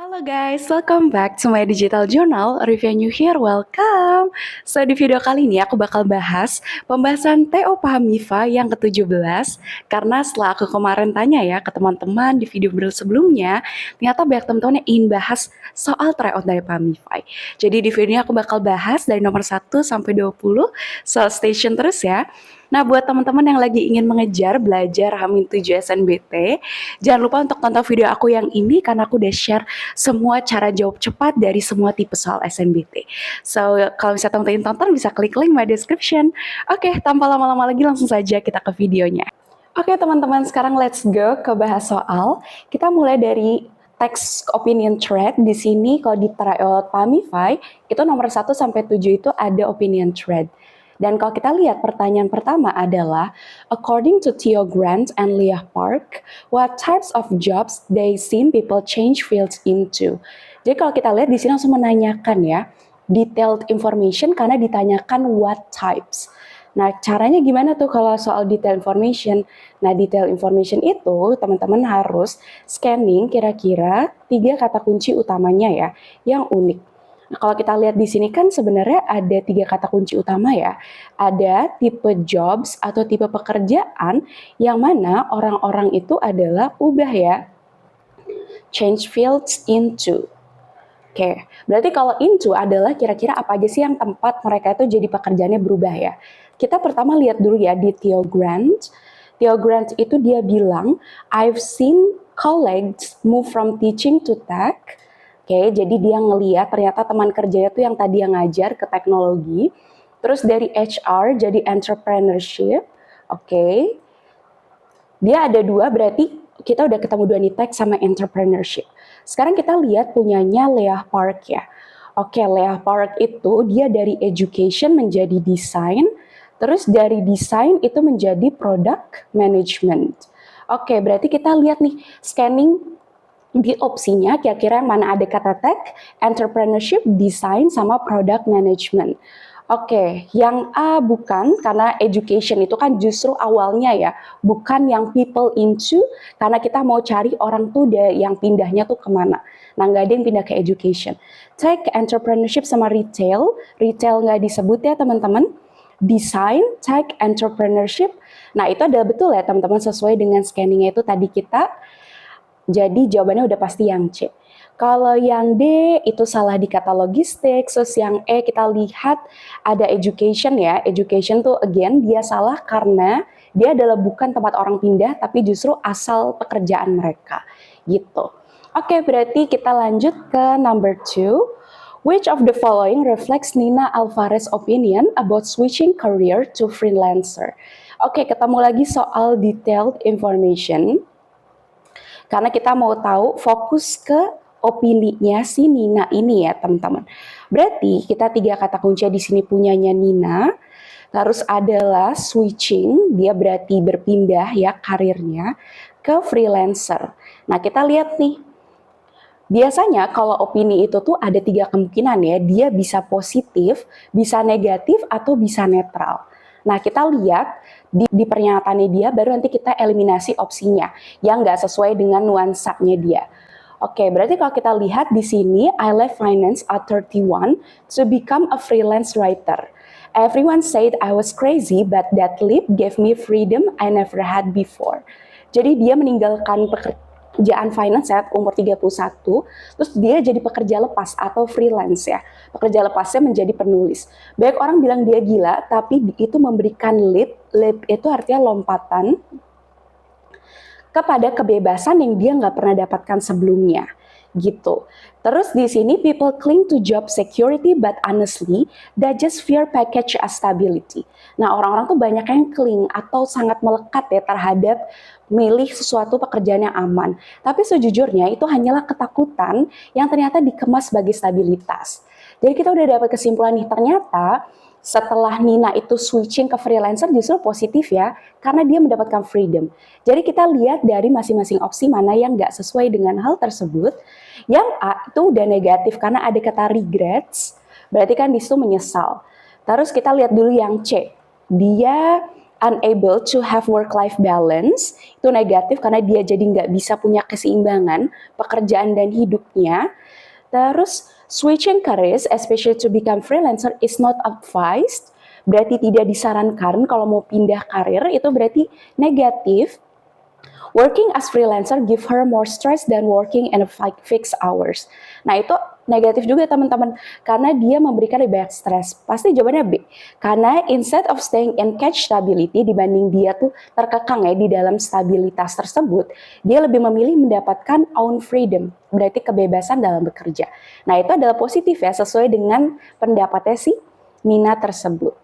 Halo guys, welcome back to my digital journal. Review new here, welcome. So di video kali ini aku bakal bahas pembahasan TO Paham MIFA yang ke-17. Karena setelah aku kemarin tanya ya ke teman-teman di video sebelumnya, ternyata banyak teman-teman yang ingin bahas soal tryout dari Paham MIFA. Jadi di video ini aku bakal bahas dari nomor 1 sampai 20, so stay tune terus ya. Nah, buat teman-teman yang lagi ingin mengejar belajar H-7 SNBT, jangan lupa untuk tonton video aku yang ini karena aku udah share semua cara jawab cepat dari semua tipe soal SNBT. So, kalau bisa teman-teman tonton bisa klik link my description. Oke, tanpa lama-lama lagi langsung saja kita ke videonya. Oke teman-teman, sekarang let's go ke bahas soal. Kita mulai dari text opinion thread. Di sini kalau di tryout Pamify, itu nomor 1 sampai 7 itu ada opinion thread. Dan kalau kita lihat pertanyaan pertama adalah, according to Theo Grant and Leah Park, what types of jobs they seen people change fields into? Jadi kalau kita lihat di sini langsung menanyakan ya, detailed information karena ditanyakan what types. Nah, caranya gimana tuh kalau soal detail information? Nah, detail information itu teman-teman harus scanning kira-kira 3 kata kunci utamanya ya, yang unik. Nah, kalau kita lihat di sini kan sebenarnya ada 3 kata kunci utama ya. Ada tipe jobs atau tipe pekerjaan yang mana orang-orang itu adalah ubah ya. Change fields into. Oke, berarti kalau into adalah kira-kira apa aja sih yang tempat mereka itu jadi pekerjaannya berubah ya. Kita pertama lihat dulu ya di Theo Grant. Theo Grant itu dia bilang, I've seen colleagues move from teaching to tech. Oke, jadi dia ngeliat ternyata teman kerjanya tuh yang tadi yang ngajar ke teknologi. Terus dari HR jadi entrepreneurship. Oke. Dia ada 2, berarti kita udah ketemu 2 nih, tech sama entrepreneurship. Sekarang kita lihat punyanya Leah Park ya. Oke, Leah Park itu dia dari education menjadi design. Terus dari design itu menjadi product management. Oke, berarti kita lihat nih, scanning di opsinya kira-kira yang mana ada kata tech, entrepreneurship, design, sama product management. Oke, yang A bukan, karena education itu kan justru awalnya ya, bukan yang people into, karena kita mau cari orang tuh yang pindahnya tuh kemana. Nah, nggak ada yang pindah ke education. Tech, entrepreneurship, sama retail nggak disebut ya teman-teman. Design, tech, entrepreneurship, nah itu adalah betul ya teman-teman sesuai dengan scanningnya itu tadi kita. Jadi jawabannya udah pasti yang C. Kalau yang D itu salah di kata logistik, terus yang E kita lihat ada education ya. Education tuh again dia salah karena dia adalah bukan tempat orang pindah tapi justru asal pekerjaan mereka gitu. Oke, berarti kita lanjut ke number 2. Which of the following reflects Nina Alvarez opinion about switching career to freelancer? Oke, ketemu lagi soal detailed information. Karena kita mau tahu fokus ke opininya si Nina ini ya teman-teman. Berarti kita 3 kata kunci di sini punyanya Nina. Terus adalah switching, dia berarti berpindah ya karirnya ke freelancer. Nah kita lihat nih, biasanya kalau opini itu tuh ada 3 kemungkinan ya, dia bisa positif, bisa negatif, atau bisa netral. Nah kita lihat di pernyataannya dia baru nanti kita eliminasi opsinya yang nggak sesuai dengan nuansanya dia. Oke, berarti kalau kita lihat di sini, I left finance at 31 to become a freelance writer. Everyone said I was crazy, but that leap gave me freedom I never had before. Jadi dia meninggalkan pekerjaan finance ya, umur 31, terus dia jadi pekerja lepas atau freelance ya. Pekerja lepasnya menjadi penulis. Banyak orang bilang dia gila, tapi itu memberikan leap itu artinya lompatan kepada kebebasan yang dia nggak pernah dapatkan sebelumnya gitu. Terus di sini people cling to job security but honestly they just fear package stability. Nah orang-orang tuh banyak yang cling atau sangat melekat ya terhadap milih sesuatu pekerjaan yang aman. Tapi sejujurnya itu hanyalah ketakutan yang ternyata dikemas sebagai stabilitas. Jadi kita udah dapat kesimpulan nih ternyata setelah Nina itu switching ke freelancer justru positif ya, karena dia mendapatkan freedom. Jadi kita lihat dari masing-masing opsi mana yang nggak sesuai dengan hal tersebut. Yang A itu udah negatif karena ada kata regrets, berarti kan disitu menyesal. Terus kita lihat dulu yang C, dia unable to have work-life balance, itu negatif karena dia jadi nggak bisa punya keseimbangan pekerjaan dan hidupnya. Terus switching careers, especially to become freelancer, is not advised, berarti tidak disarankan kalau mau pindah karir, itu berarti negatif. Working as freelancer give her more stress than working in a fixed hours. Nah itu negatif juga teman-teman, karena dia memberikan lebih banyak stres. Pasti jawabannya B. Karena instead of staying in cage stability, dibanding dia tuh terkekang ya di dalam stabilitas tersebut, dia lebih memilih mendapatkan own freedom, berarti kebebasan dalam bekerja. Nah itu adalah positif ya, sesuai dengan pendapatnya si Nina tersebut.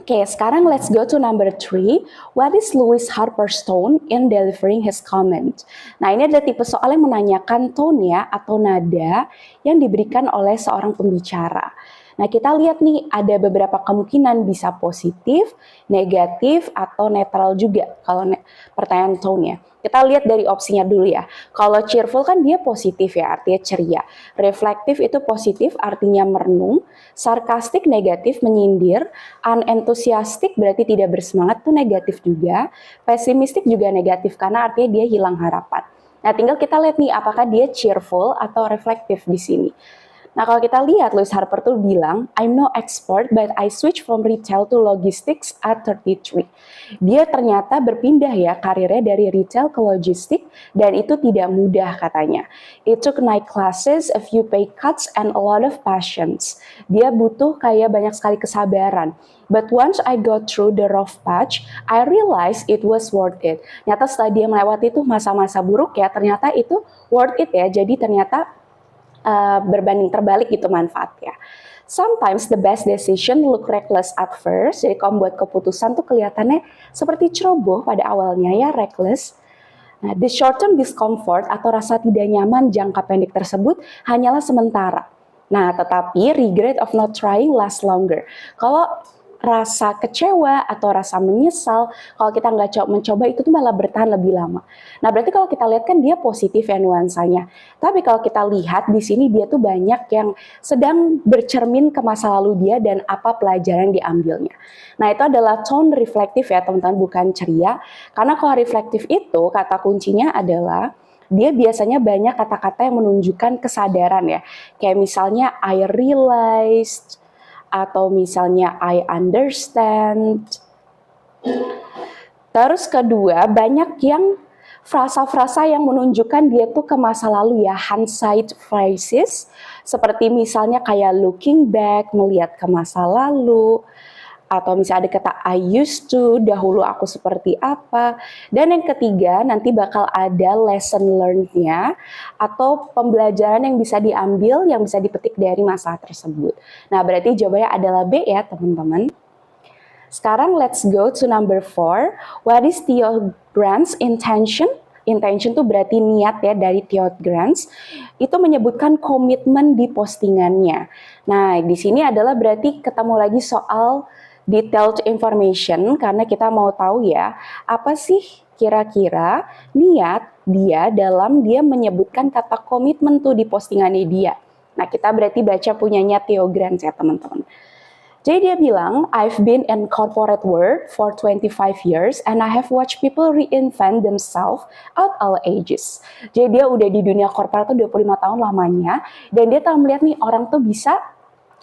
Oke, sekarang let's go to number 3. What is Louis Harper's tone in delivering his comment? Nah, ini adalah tipe soal yang menanyakan tone ya, atau nada yang diberikan oleh seorang pembicara. Nah, kita lihat nih, ada beberapa kemungkinan bisa positif, negatif, atau netral juga kalau pertanyaan tone-nya. Kita lihat dari opsinya dulu ya. Kalau cheerful kan dia positif ya, artinya ceria. Reflektif itu positif, artinya merenung. Sarkastik negatif, menyindir. Unenthusiastic berarti tidak bersemangat, itu negatif juga. Pesimistik juga negatif, karena artinya dia hilang harapan. Nah, tinggal kita lihat nih, apakah dia cheerful atau reflektif di sini. Nah, kalau kita lihat, Louis Harper tuh bilang, I'm no expert, but I switch from retail to logistics at 33. Dia ternyata berpindah ya karirnya dari retail ke logistik, dan itu tidak mudah katanya. It took night classes, a few pay cuts, and a lot of patience. Dia butuh kayak banyak sekali kesabaran. But once I got through the rough patch, I realized it was worth it. Ternyata setelah dia melewati itu masa-masa buruk ya, ternyata itu worth it ya. Jadi ternyata berbanding terbalik gitu manfaatnya. Sometimes the best decision look reckless at first. Jadi kalau membuat keputusan tuh kelihatannya seperti ceroboh pada awalnya ya, reckless. Nah, the short term discomfort atau rasa tidak nyaman jangka pendek tersebut hanyalah sementara. Nah, tetapi regret of not trying lasts longer. Kalau rasa kecewa atau rasa menyesal kalau kita nggak mencoba itu tuh malah bertahan lebih lama. Nah, berarti kalau kita lihat kan dia positif ya nuansanya. Tapi kalau kita lihat di sini dia tuh banyak yang sedang bercermin ke masa lalu dia dan apa pelajaran yang diambilnya. Nah, itu adalah tone reflektif ya teman-teman, bukan ceria. Karena kalau reflektif itu kata kuncinya adalah dia biasanya banyak kata-kata yang menunjukkan kesadaran ya. Kayak misalnya I realized, atau misalnya I understand. Terus kedua, banyak yang frasa-frasa yang menunjukkan dia tuh ke masa lalu ya, hindsight phrases, seperti misalnya kayak looking back, melihat ke masa lalu, atau misalnya ada kata I used to, dahulu aku seperti apa. Dan yang ketiga, nanti bakal ada lesson learned-nya atau pembelajaran yang bisa diambil, yang bisa dipetik dari masalah tersebut. Nah, berarti jawabannya adalah B ya, teman-teman. Sekarang let's go to number 4. What is Theo Grant's intention? Intention itu berarti niat ya dari Theo Grant. Itu menyebutkan komitmen di postingannya. Nah, di sini adalah berarti ketemu lagi soal detailed information, karena kita mau tahu ya, apa sih kira-kira niat dia dalam dia menyebutkan kata komitmen tuh di postingannya dia. Nah, kita berarti baca punyanya Theo Grant ya teman-teman. Jadi dia bilang, I've been in corporate world for 25 years and I have watched people reinvent themselves at all ages. Jadi dia udah di dunia korporat tuh 25 tahun lamanya, dan dia telah melihat nih orang tuh bisa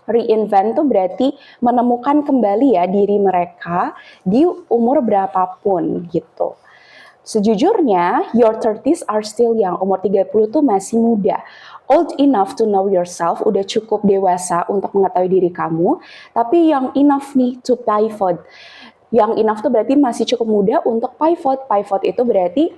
reinvent tuh berarti menemukan kembali ya diri mereka di umur berapapun gitu. Sejujurnya, your 30s are still young. Umur 30 tuh masih muda. Old enough to know yourself, udah cukup dewasa untuk mengetahui diri kamu, tapi young enough nih to pivot. Young enough tuh berarti masih cukup muda untuk pivot. Pivot itu berarti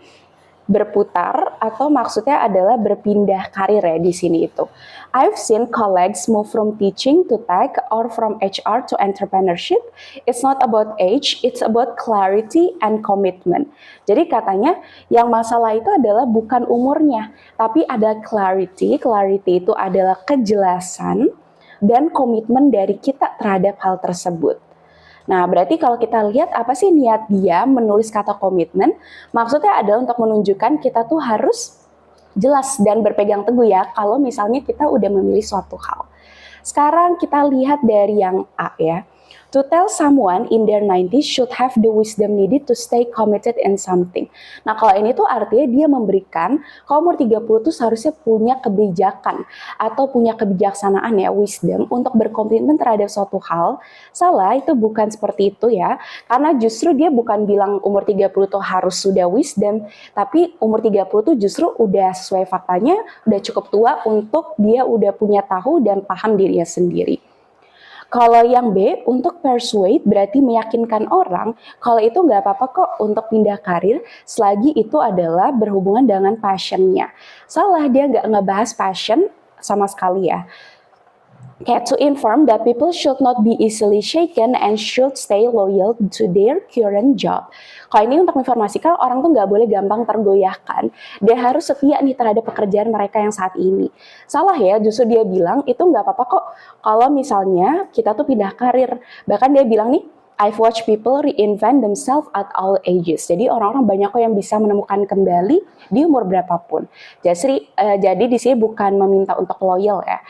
berputar, atau maksudnya adalah berpindah karir ya di sini itu. I've seen colleagues move from teaching to tech or from HR to entrepreneurship. It's not about age, it's about clarity and commitment. Jadi katanya yang masalah itu adalah bukan umurnya, tapi ada clarity. Clarity itu adalah kejelasan dan komitmen dari kita terhadap hal tersebut. Nah, berarti kalau kita lihat apa sih niat dia menulis kata komitmen, maksudnya adalah untuk menunjukkan kita tuh harus jelas dan berpegang teguh ya, kalau misalnya kita udah memilih suatu hal. Sekarang kita lihat dari yang A ya. To tell someone in their 90s should have the wisdom needed to stay committed in something. Nah, kalau ini tuh artinya dia memberikan, kalau umur 30 tuh seharusnya punya kebijakan atau punya kebijaksanaan ya, wisdom untuk berkomitmen terhadap suatu hal. Salah, itu bukan seperti itu ya. Karena justru dia bukan bilang umur 30 tuh harus sudah wisdom, tapi umur 30 tuh justru udah sesuai faktanya, udah cukup tua untuk dia udah punya tahu dan paham dirinya sendiri. Kalau yang B, untuk persuade berarti meyakinkan orang kalau itu nggak apa-apa kok untuk pindah karir selagi itu adalah berhubungan dengan passionnya. Salah, dia nggak ngebahas passion sama sekali ya. Kayak to inform that people should not be easily shaken and should stay loyal to their current job. Kalau ini untuk menginformasikan orang tuh nggak boleh gampang tergoyahkan. Dia harus setia nih terhadap pekerjaan mereka yang saat ini. Salah ya, justru dia bilang itu nggak apa-apa kok kalau misalnya kita tuh pindah karir. Bahkan dia bilang nih, I've watched people reinvent themselves at all ages. Jadi orang-orang banyak kok yang bisa menemukan kembali di umur berapapun. Jadi di sini bukan meminta untuk loyal ya.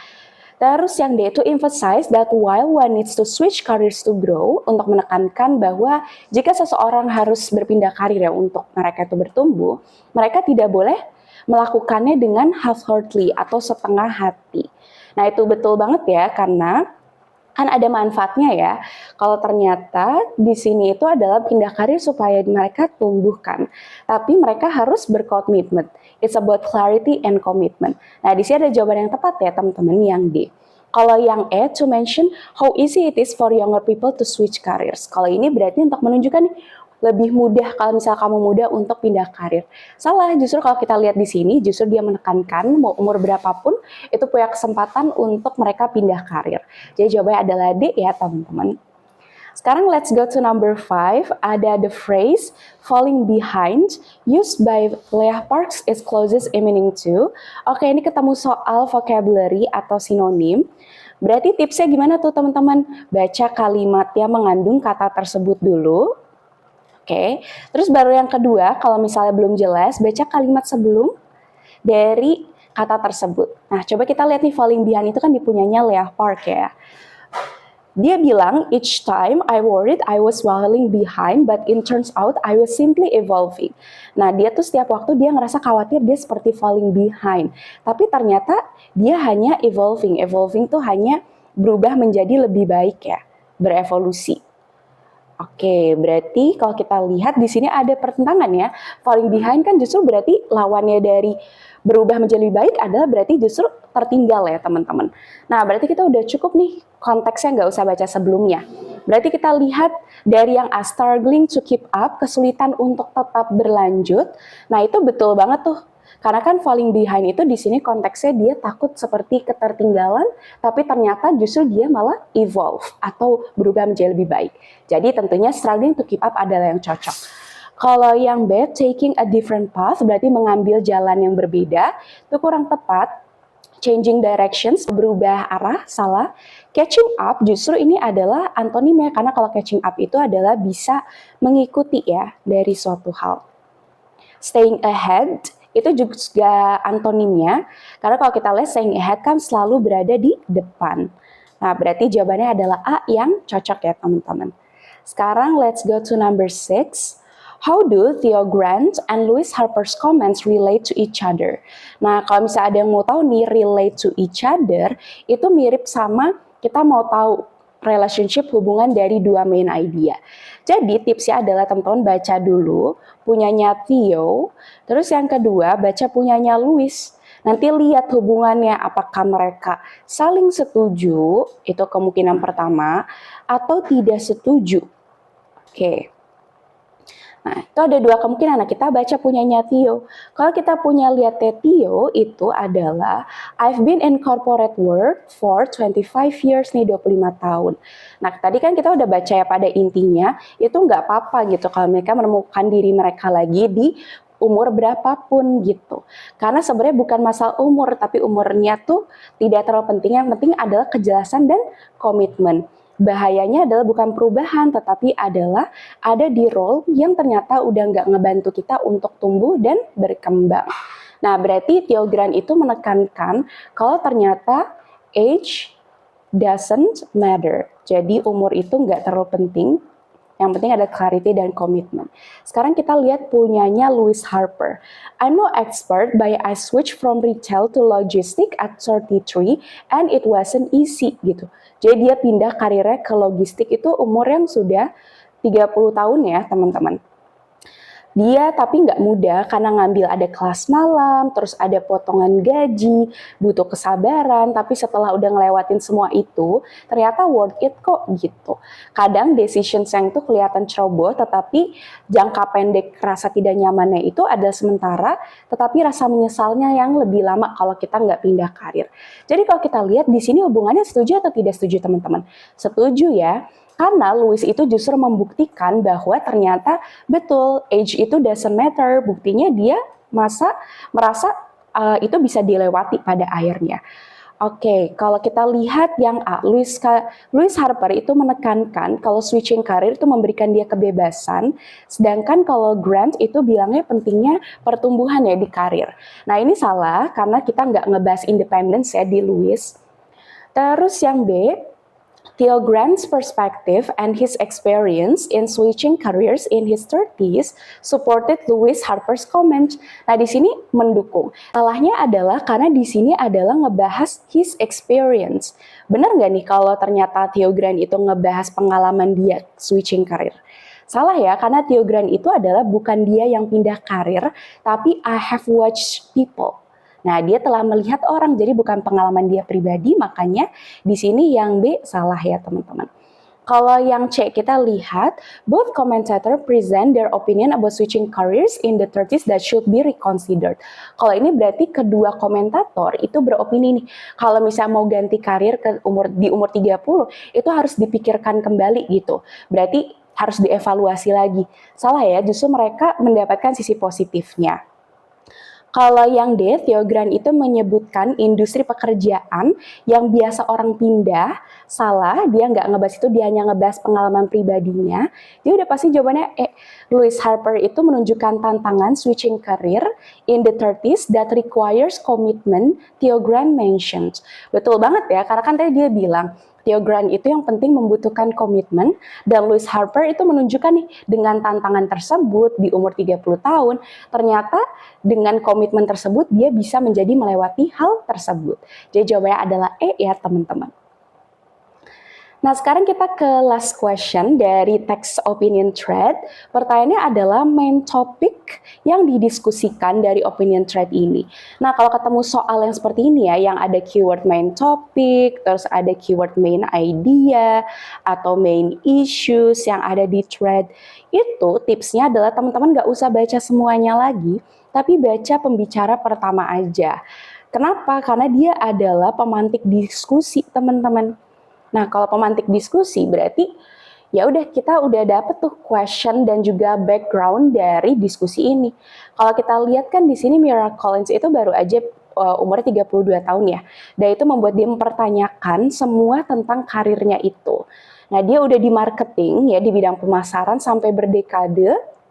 Terus yang D itu emphasize that while one needs to switch careers to grow, untuk menekankan bahwa jika seseorang harus berpindah karir ya untuk mereka itu bertumbuh, mereka tidak boleh melakukannya dengan half-heartedly atau setengah hati. Nah itu betul banget ya, karena kan ada manfaatnya ya. Kalau ternyata di sini itu adalah pindah karir supaya mereka tumbuhkan, tapi mereka harus berkomitmen. It's about clarity and commitment. Nah, di sini ada jawaban yang tepat ya, teman-teman, yang D. Kalau yang E, to mention how easy it is for younger people to switch careers. Kalau ini berarti untuk menunjukkan lebih mudah kalau misal kamu muda untuk pindah karir. Salah, justru kalau kita lihat di sini, justru dia menekankan mau umur berapapun itu punya kesempatan untuk mereka pindah karir. Jadi jawabannya adalah D ya, teman-teman. Sekarang let's go to number 5. Ada the phrase falling behind used by Leah Parks is closest in meaning to. Oke, ini ketemu soal vocabulary atau sinonim. Berarti tipsnya gimana tuh teman-teman? Baca kalimat yang mengandung kata tersebut dulu. Oke, terus baru yang kedua, kalau misalnya belum jelas, baca kalimat sebelum dari kata tersebut. Nah, coba kita lihat nih, falling behind itu kan dipunyanya Leah Park ya. Dia bilang, each time I worried I was falling behind, but it turns out I was simply evolving. Nah, dia tuh setiap waktu dia ngerasa khawatir dia seperti falling behind. Tapi ternyata dia hanya evolving. Evolving tuh hanya berubah menjadi lebih baik ya, berevolusi. Oke, berarti kalau kita lihat di sini ada pertentangan ya. Falling behind kan justru berarti lawannya dari berubah menjadi lebih baik adalah berarti justru tertinggal ya teman-teman. Nah, berarti kita udah cukup nih konteksnya, nggak usah baca sebelumnya. Berarti kita lihat dari yang A, struggling to keep up, kesulitan untuk tetap berlanjut. Nah, itu betul banget tuh. Karena kan falling behind itu di sini konteksnya dia takut seperti ketertinggalan, tapi ternyata justru dia malah evolve atau berubah menjadi lebih baik. Jadi tentunya struggling to keep up adalah yang cocok. Kalau yang B, taking a different path, berarti mengambil jalan yang berbeda, itu kurang tepat. Changing directions, berubah arah, salah. Catching up, justru ini adalah antonimnya, karena kalau catching up itu adalah bisa mengikuti ya dari suatu hal. Staying ahead, itu juga antonimnya, karena kalau kita lihat staying ahead kan selalu berada di depan. Nah, berarti jawabannya adalah A yang cocok ya teman-teman. Sekarang let's go to number 6. How do Theo Grant and Louise Harper's comments relate to each other? Nah, kalau misalnya ada yang mau tahu nih relate to each other, itu mirip sama kita mau tahu relationship hubungan dari dua main idea. Jadi tipsnya adalah teman-teman baca dulu punyanya Theo, terus yang kedua baca punyanya Louise. Nanti lihat hubungannya apakah mereka saling setuju, itu kemungkinan pertama, atau tidak setuju. Oke. Nah, itu ada dua kemungkinan. Nah, kita baca punyanya Theo. Kalau kita punya lihat Theo itu adalah I've been in corporate world for 25 years nih, 25 tahun. Nah, tadi kan kita udah baca ya pada intinya, itu nggak apa-apa gitu kalau mereka menemukan diri mereka lagi di umur berapapun gitu. Karena sebenarnya bukan masalah umur, tapi umurnya tuh tidak terlalu penting. Yang penting adalah kejelasan dan komitmen. Bahayanya adalah bukan perubahan, tetapi adalah ada di role yang ternyata udah nggak ngebantu kita untuk tumbuh dan berkembang. Nah, berarti Theo Grant itu menekankan kalau ternyata age doesn't matter. Jadi umur itu nggak terlalu penting. Yang penting ada clarity dan komitmen. Sekarang kita lihat punyanya Louis Harper. I'm no expert, but I switched from retail to logistic at 33 and it wasn't easy gitu. Jadi dia pindah karirnya ke logistik itu umur yang sudah 30 tahun ya teman-teman. Dia tapi nggak mudah karena ngambil ada kelas malam, terus ada potongan gaji, butuh kesabaran, tapi setelah udah ngelewatin semua itu, ternyata worth it kok gitu. Kadang decisions yang tuh kelihatan ceroboh, tetapi jangka pendek rasa tidak nyamannya itu ada sementara, tetapi rasa menyesalnya yang lebih lama kalau kita nggak pindah karir. Jadi kalau kita lihat di sini hubungannya setuju atau tidak setuju teman-teman? Setuju ya. Karena Louis itu justru membuktikan bahwa ternyata betul age itu doesn't matter. Buktinya dia merasa itu bisa dilewati pada akhirnya. Oke, kalau kita lihat yang A, Louis Harper itu menekankan kalau switching karir itu memberikan dia kebebasan, sedangkan kalau Grant itu bilangnya pentingnya pertumbuhan ya di karir. Nah ini salah karena kita nggak ngebahas independence ya di Louis. Terus yang B, Theo Grant's perspective and his experience in switching careers in his 30s supported Louis Harper's comment. Nah, di sini mendukung. Salahnya adalah karena di sini adalah ngebahas his experience. Benar nggak nih kalau ternyata Theo Grant itu ngebahas pengalaman dia switching career? Salah ya, karena Theo Grant itu adalah bukan dia yang pindah karir, tapi I have watched people. Nah, dia telah melihat orang, jadi bukan pengalaman dia pribadi, makanya di sini yang B salah ya teman-teman. Kalau yang C kita lihat, both commentator present their opinion about switching careers in the 30s that should be reconsidered. Kalau ini berarti kedua komentator itu beropini nih, kalau misalnya mau ganti karir di umur 30, itu harus dipikirkan kembali gitu. Berarti harus dievaluasi lagi. Salah ya, justru mereka mendapatkan sisi positifnya. Kalau yang D, Theo Grant itu menyebutkan industri pekerjaan yang biasa orang pindah, salah, dia nggak ngebahas itu, dia hanya ngebahas pengalaman pribadinya. Dia udah pasti jawabannya Louis Harper itu menunjukkan tantangan switching career in the 30s that requires commitment, Theo Grant mentioned. Betul banget ya, karena kan tadi dia bilang, Theo Grant itu yang penting membutuhkan komitmen, dan Louis Harper itu menunjukkan nih dengan tantangan tersebut di umur 30 tahun, ternyata dengan komitmen tersebut dia bisa menjadi melewati hal tersebut. Jadi jawabannya adalah E ya teman-teman. Nah sekarang kita ke last question dari text opinion thread. Pertanyaannya adalah main topic yang didiskusikan dari opinion thread ini. Nah kalau ketemu soal yang seperti ini ya, yang ada keyword main topic, terus ada keyword main idea, atau main issues yang ada di thread, itu tipsnya adalah teman-teman gak usah baca semuanya lagi, tapi baca pembicara pertama aja. Kenapa? Karena dia adalah pemantik diskusi teman-teman. Nah, kalau pemantik diskusi berarti ya udah kita udah dapet tuh question dan juga background dari diskusi ini. Kalau kita lihat kan di sini Mira Collins itu baru aja umurnya 32 tahun ya. Dan itu membuat dia mempertanyakan semua tentang karirnya itu. Nah, dia udah di marketing ya di bidang pemasaran sampai berdekade.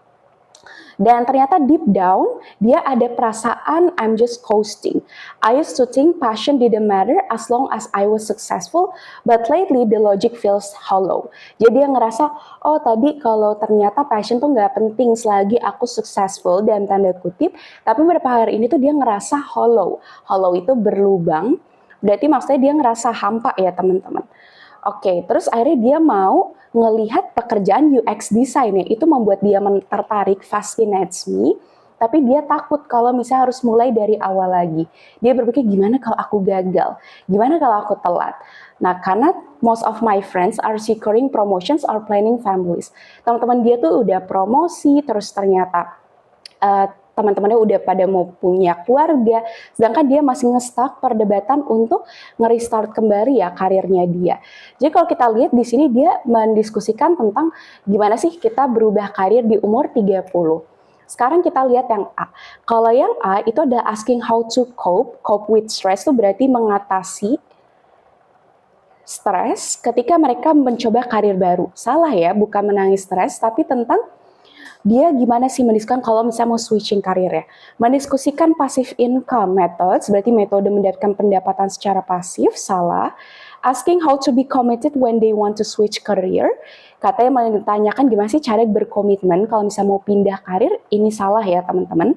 Dan ternyata deep down, dia ada perasaan I'm just coasting. I used to think passion didn't matter as long as I was successful, but lately the logic feels hollow. Jadi dia ngerasa, oh tadi kalau ternyata passion tuh nggak penting selagi aku successful dalam tanda kutip, tapi beberapa hari ini tuh dia ngerasa hollow. Hollow itu berlubang, berarti maksudnya dia ngerasa hampa ya teman-teman. Oke, terus akhirnya dia mau ngelihat pekerjaan UX design ya, itu membuat dia tertarik, fascinates me, tapi dia takut kalau misalnya harus mulai dari awal lagi. Dia berpikir gimana kalau aku gagal, gimana kalau aku telat. Nah, karena most of my friends are securing promotions or planning families. Teman-teman dia tuh udah promosi, terus ternyata teman-temannya udah pada mau punya keluarga, sedangkan dia masih nge-stuck perdebatan untuk nge-restart kembali ya karirnya dia. Jadi kalau kita lihat di sini dia mendiskusikan tentang gimana sih kita berubah karir di umur 30. Sekarang kita lihat yang A. Kalau yang A itu ada asking how to cope with stress itu berarti mengatasi stres ketika mereka mencoba karir baru. Salah ya, bukan menangis stres, tapi tentang dia gimana sih mendiskusikan kalau misalnya mau switching karir ya. Mendiskusikan passive income methods, berarti metode mendapatkan pendapatan secara pasif, salah. Asking how to be committed when they want to switch career. Katanya menanyakan gimana sih cara berkomitmen kalau misalnya mau pindah karir. Ini salah ya teman-teman.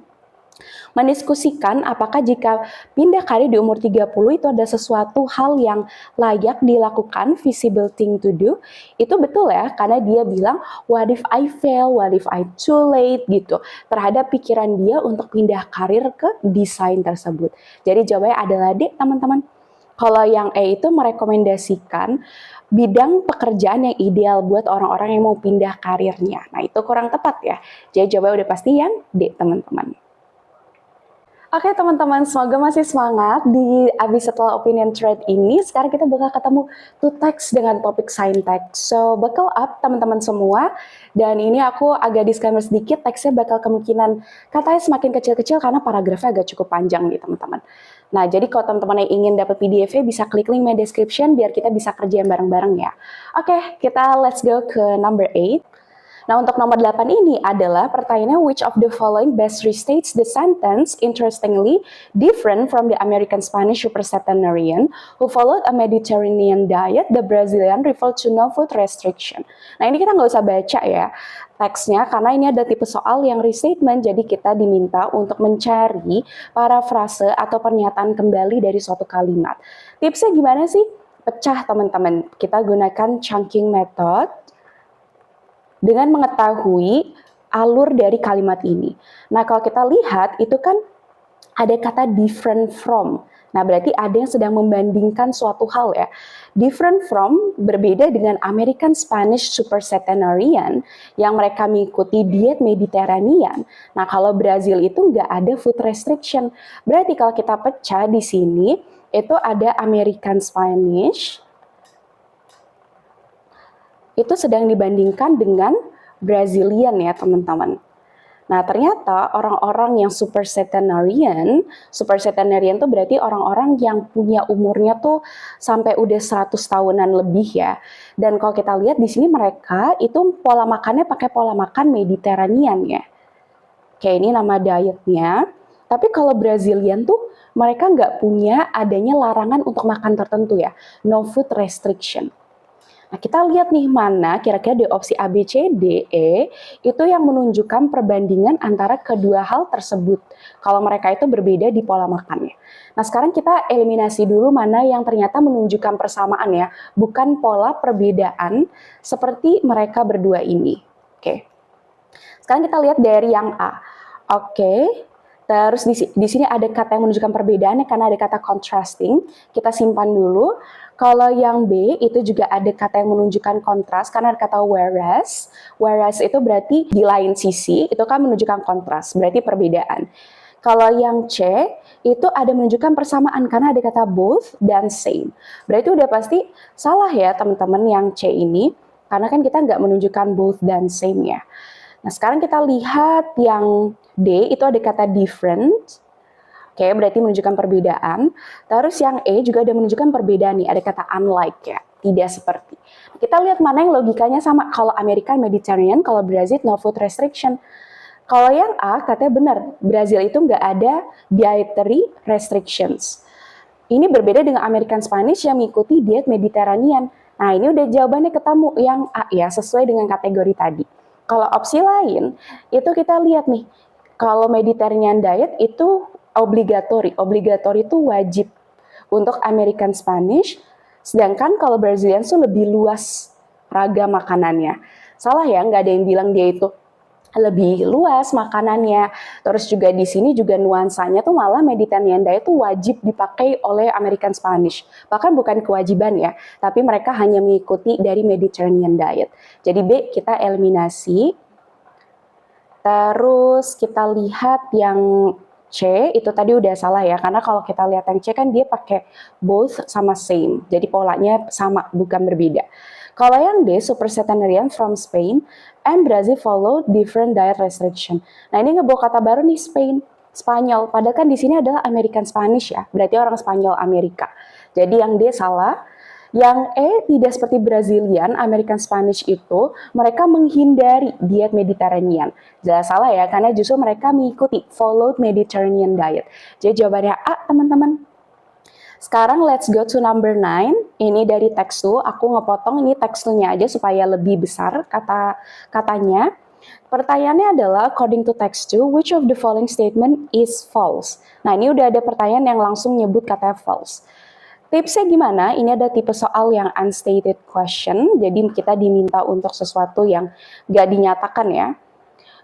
Mendiskusikan apakah jika pindah karir di umur 30 itu ada sesuatu hal yang layak dilakukan, feasible thing to do. Itu betul ya, karena dia bilang, what if I fail, what if I too late gitu, terhadap pikiran dia untuk pindah karir ke desain tersebut. Jadi jawabannya adalah D, teman-teman. Kalau yang E itu merekomendasikan bidang pekerjaan yang ideal buat orang-orang yang mau pindah karirnya. Nah, itu kurang tepat ya. Jadi jawabannya udah pasti yang D, teman-teman. Oke teman-teman, semoga masih semangat di abis setelah opinion thread ini. Sekarang kita bakal ketemu to text dengan topik syntax. So, buckle up teman-teman semua. Dan ini aku agak disclaimer sedikit, teksnya bakal kemungkinan katanya semakin kecil-kecil karena paragrafnya agak cukup panjang nih teman-teman. Nah, jadi kalau teman-teman yang ingin dapat PDF-nya bisa klik link my description biar kita bisa kerjain bareng-bareng ya. Oke, kita let's go ke number 8. Nah, untuk nomor 8 ini adalah pertanyaannya, which of the following best restates the sentence interestingly different from the American Spanish supercentenarian who followed a Mediterranean diet, the Brazilian referred to no food restriction. Nah, ini kita nggak usah baca ya teksnya karena ini ada tipe soal yang restatement, jadi kita diminta untuk mencari parafrase atau pernyataan kembali dari suatu kalimat. Tipsnya gimana sih? Pecah teman-teman. Kita gunakan chunking method dengan mengetahui alur dari kalimat ini. Nah, kalau kita lihat, itu kan ada kata different from. Nah, berarti ada yang sedang membandingkan suatu hal ya. Different from berbeda dengan American Spanish supercentenarian yang mereka mengikuti diet Mediterranean. Nah, kalau Brazil itu nggak ada food restriction. Berarti kalau kita pecah di sini, itu ada American Spanish, itu sedang dibandingkan dengan Brazilian ya teman-teman. Nah ternyata orang-orang yang supercentenarian tuh berarti orang-orang yang punya umurnya tuh sampai udah 100 tahunan lebih ya. Dan kalau kita lihat di sini mereka itu pola makannya pakai pola makan Mediterranean ya. Kayak ini nama dietnya. Tapi kalau Brazilian tuh mereka nggak punya adanya larangan untuk makan tertentu ya. No food restriction. Nah, kita lihat nih mana kira-kira di opsi A, B, C, D, E itu yang menunjukkan perbandingan antara kedua hal tersebut. Kalau mereka itu berbeda di pola makannya. Nah, sekarang kita eliminasi dulu mana yang ternyata menunjukkan persamaan ya, bukan pola perbedaan seperti mereka berdua ini. Oke. Sekarang kita lihat dari yang A. Oke. Terus di sini ada kata yang menunjukkan perbedaannya karena ada kata contrasting. Kita simpan dulu. Kalau yang B itu juga ada kata yang menunjukkan kontras karena ada kata whereas. Whereas itu berarti di lain sisi, itu kan menunjukkan kontras, berarti perbedaan. Kalau yang C itu ada menunjukkan persamaan karena ada kata both dan same. Berarti udah pasti salah ya teman-teman yang C ini, karena kan kita nggak menunjukkan both dan same ya. Nah sekarang kita lihat yang D itu ada kata different. Oke, berarti menunjukkan perbedaan. Terus yang E juga ada menunjukkan perbedaan nih, ada kata unlike ya, tidak seperti. Kita lihat mana yang logikanya sama. Kalau American Mediterranean, kalau Brazil no food restriction. Kalau yang A katanya benar, Brazil itu nggak ada dietary restrictions. Ini berbeda dengan American Spanish yang mengikuti diet Mediterranean. Nah ini udah jawabannya ketemu yang A ya, sesuai dengan kategori tadi. Kalau opsi lain, itu kita lihat nih, kalau Mediterranean diet itu obligatory itu wajib untuk American Spanish, sedangkan kalau Brazilian itu lebih luas ragam makanannya. Salah ya, nggak ada yang bilang dia itu lebih luas makanannya. Terus juga di sini juga nuansanya tuh malah Mediterranean diet itu wajib dipakai oleh American Spanish. Bahkan bukan kewajiban ya, tapi mereka hanya mengikuti dari Mediterranean diet. Jadi B kita eliminasi. Terus kita lihat yang C itu tadi udah salah ya, karena kalau kita lihat yang C kan dia pakai both sama same, jadi polanya sama bukan berbeda. Kalau yang D, supercentenarian from Spain and Brazil follow different diet restriction. Nah ini ngebawa kata baru nih Spanyol, padahal kan di sini adalah American Spanish ya, berarti orang Spanyol Amerika. Jadi yang D salah. Yang E tidak seperti Brazilian, American Spanish itu mereka menghindari diet Mediterranean. Jelas salah ya, karena justru mereka mengikuti followed Mediterranean diet. Jadi jawabannya A teman-teman. Sekarang let's go to number 9. Ini dari teks 2. Aku ngepotong ini teks 2-nya aja supaya lebih besar kata-katanya. Pertanyaannya adalah, according to text 2, which of the following statement is false? Nah, ini udah ada pertanyaan yang langsung nyebut kata false. Tipsnya gimana? Ini ada tipe soal yang unstated question, jadi kita diminta untuk sesuatu yang gak dinyatakan ya.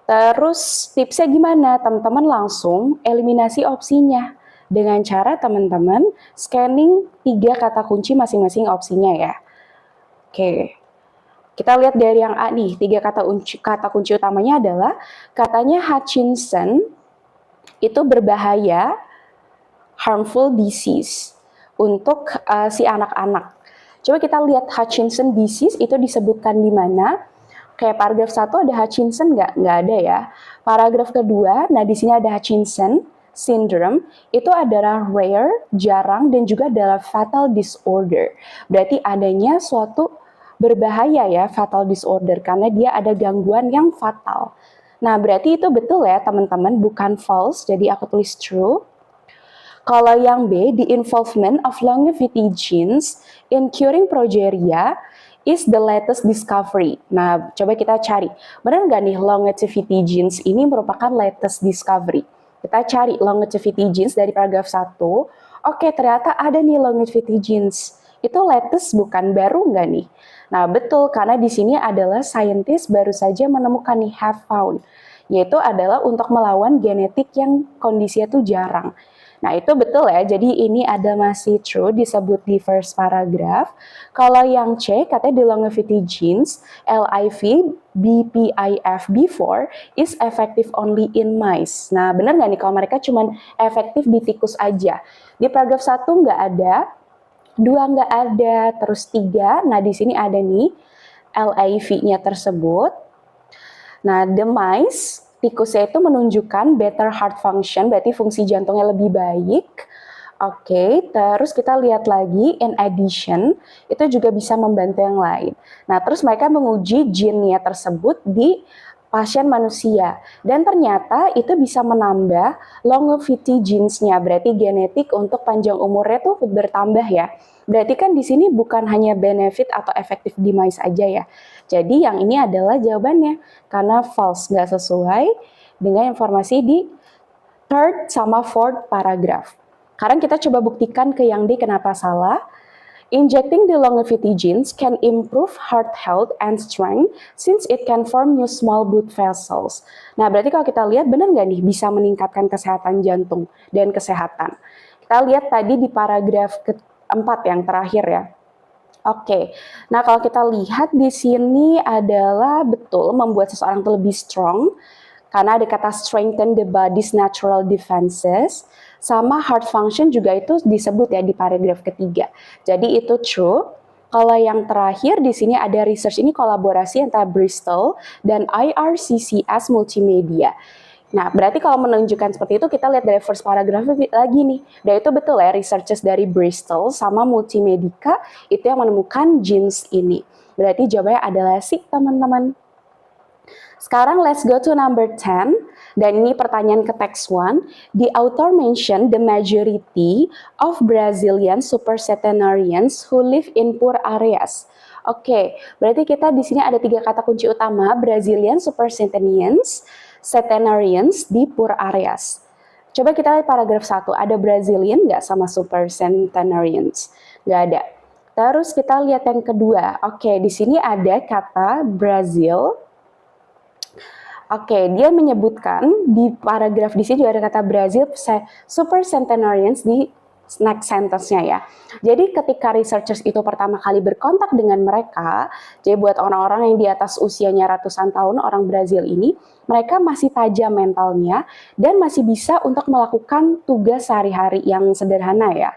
Terus tipsnya gimana? Teman-teman langsung eliminasi opsinya dengan cara teman-teman scanning 3 kata kunci masing-masing opsinya ya. Oke. Kita lihat dari yang A nih, 3 kata kunci utamanya adalah katanya Hutchinson itu berbahaya, harmful disease untuk si anak-anak. Coba kita lihat Hutchinson disease itu disebutkan di mana? Kayak paragraf 1 ada Hutchinson nggak? Nggak ada ya. Paragraf kedua, nah di sini ada Hutchinson syndrome, itu adalah rare, jarang, dan juga adalah fatal disorder. Berarti adanya suatu berbahaya ya, fatal disorder, karena dia ada gangguan yang fatal. Nah, berarti itu betul ya teman-teman, bukan false, jadi aku tulis true. Kalau yang B, the involvement of longevity genes in curing progeria is the latest discovery. Nah, coba kita cari, benar nggak nih longevity genes ini merupakan latest discovery? Kita cari longevity genes dari paragraf 1. Oke, ternyata ada nih longevity genes. Itu latest bukan, baru nggak nih? Nah, betul, karena di sini adalah scientist baru saja menemukan nih, have found, yaitu adalah untuk melawan genetik yang kondisinya tuh jarang. Nah, itu betul ya, jadi ini ada masih true disebut di first paragraph. Kalau yang C, katanya the longevity genes, LIV, BPIF-B4 is effective only in mice. Nah, benar nggak nih kalau mereka cuma efektif di tikus aja? Di paragraf 1 nggak ada, 2 nggak ada, terus 3, nah di sini ada nih LIV-nya tersebut. Nah, the mice, tikusnya itu menunjukkan better heart function, berarti fungsi jantungnya lebih baik. Oke, terus kita lihat lagi, in addition, itu juga bisa membantu yang lain. Nah, terus mereka menguji gene-nya tersebut di pasien manusia, dan ternyata itu bisa menambah longevity genes-nya, berarti genetik untuk panjang umurnya tuh bertambah ya. Berarti kan di sini bukan hanya benefit atau efektif di mice aja ya. Jadi yang ini adalah jawabannya, karena false, nggak sesuai dengan informasi di third sama fourth paragraph. Sekarang kita coba buktikan ke yang D kenapa salah. Injecting the longevity genes can improve heart health and strength since it can form new small blood vessels. Nah, berarti kalau kita lihat benar nggak nih bisa meningkatkan kesehatan jantung dan kesehatan. Kita lihat tadi di paragraf keempat yang terakhir ya. Oke, nah kalau kita lihat di sini adalah betul membuat seseorang lebih strong, karena ada kata strengthen the body's natural defenses, sama heart function juga itu disebut ya di paragraf ketiga. Jadi itu true. Kalau yang terakhir di sini ada research, ini kolaborasi antara Bristol dan IRCCS Multimedia. Nah, berarti kalau menunjukkan seperti itu, kita lihat dari first paragraph lagi nih. Dan itu betul ya, researchers dari Bristol sama Multimedica itu yang menemukan genes ini. Berarti jawabannya adalah C, teman-teman. Sekarang let's go to number 10. Dan ini pertanyaan ke text 1. The author mentioned the majority of Brazilian supercentenarians who live in poor areas. Oke, berarti kita di sini ada 3 kata kunci utama, Brazilian supercentenarians di poor areas. Coba kita lihat paragraf 1, ada Brazilian nggak sama supercentenarians? Nggak ada. Terus kita lihat yang kedua, oke, di sini ada kata Brazil. Oke, dia menyebutkan di paragraf di sini juga ada kata Brazil supercentenarians di next sentence-nya ya. Jadi ketika researchers itu pertama kali berkontak dengan mereka, jadi buat orang-orang yang di atas usianya ratusan tahun, orang Brazil ini, mereka masih tajam mentalnya dan masih bisa untuk melakukan tugas sehari-hari yang sederhana ya.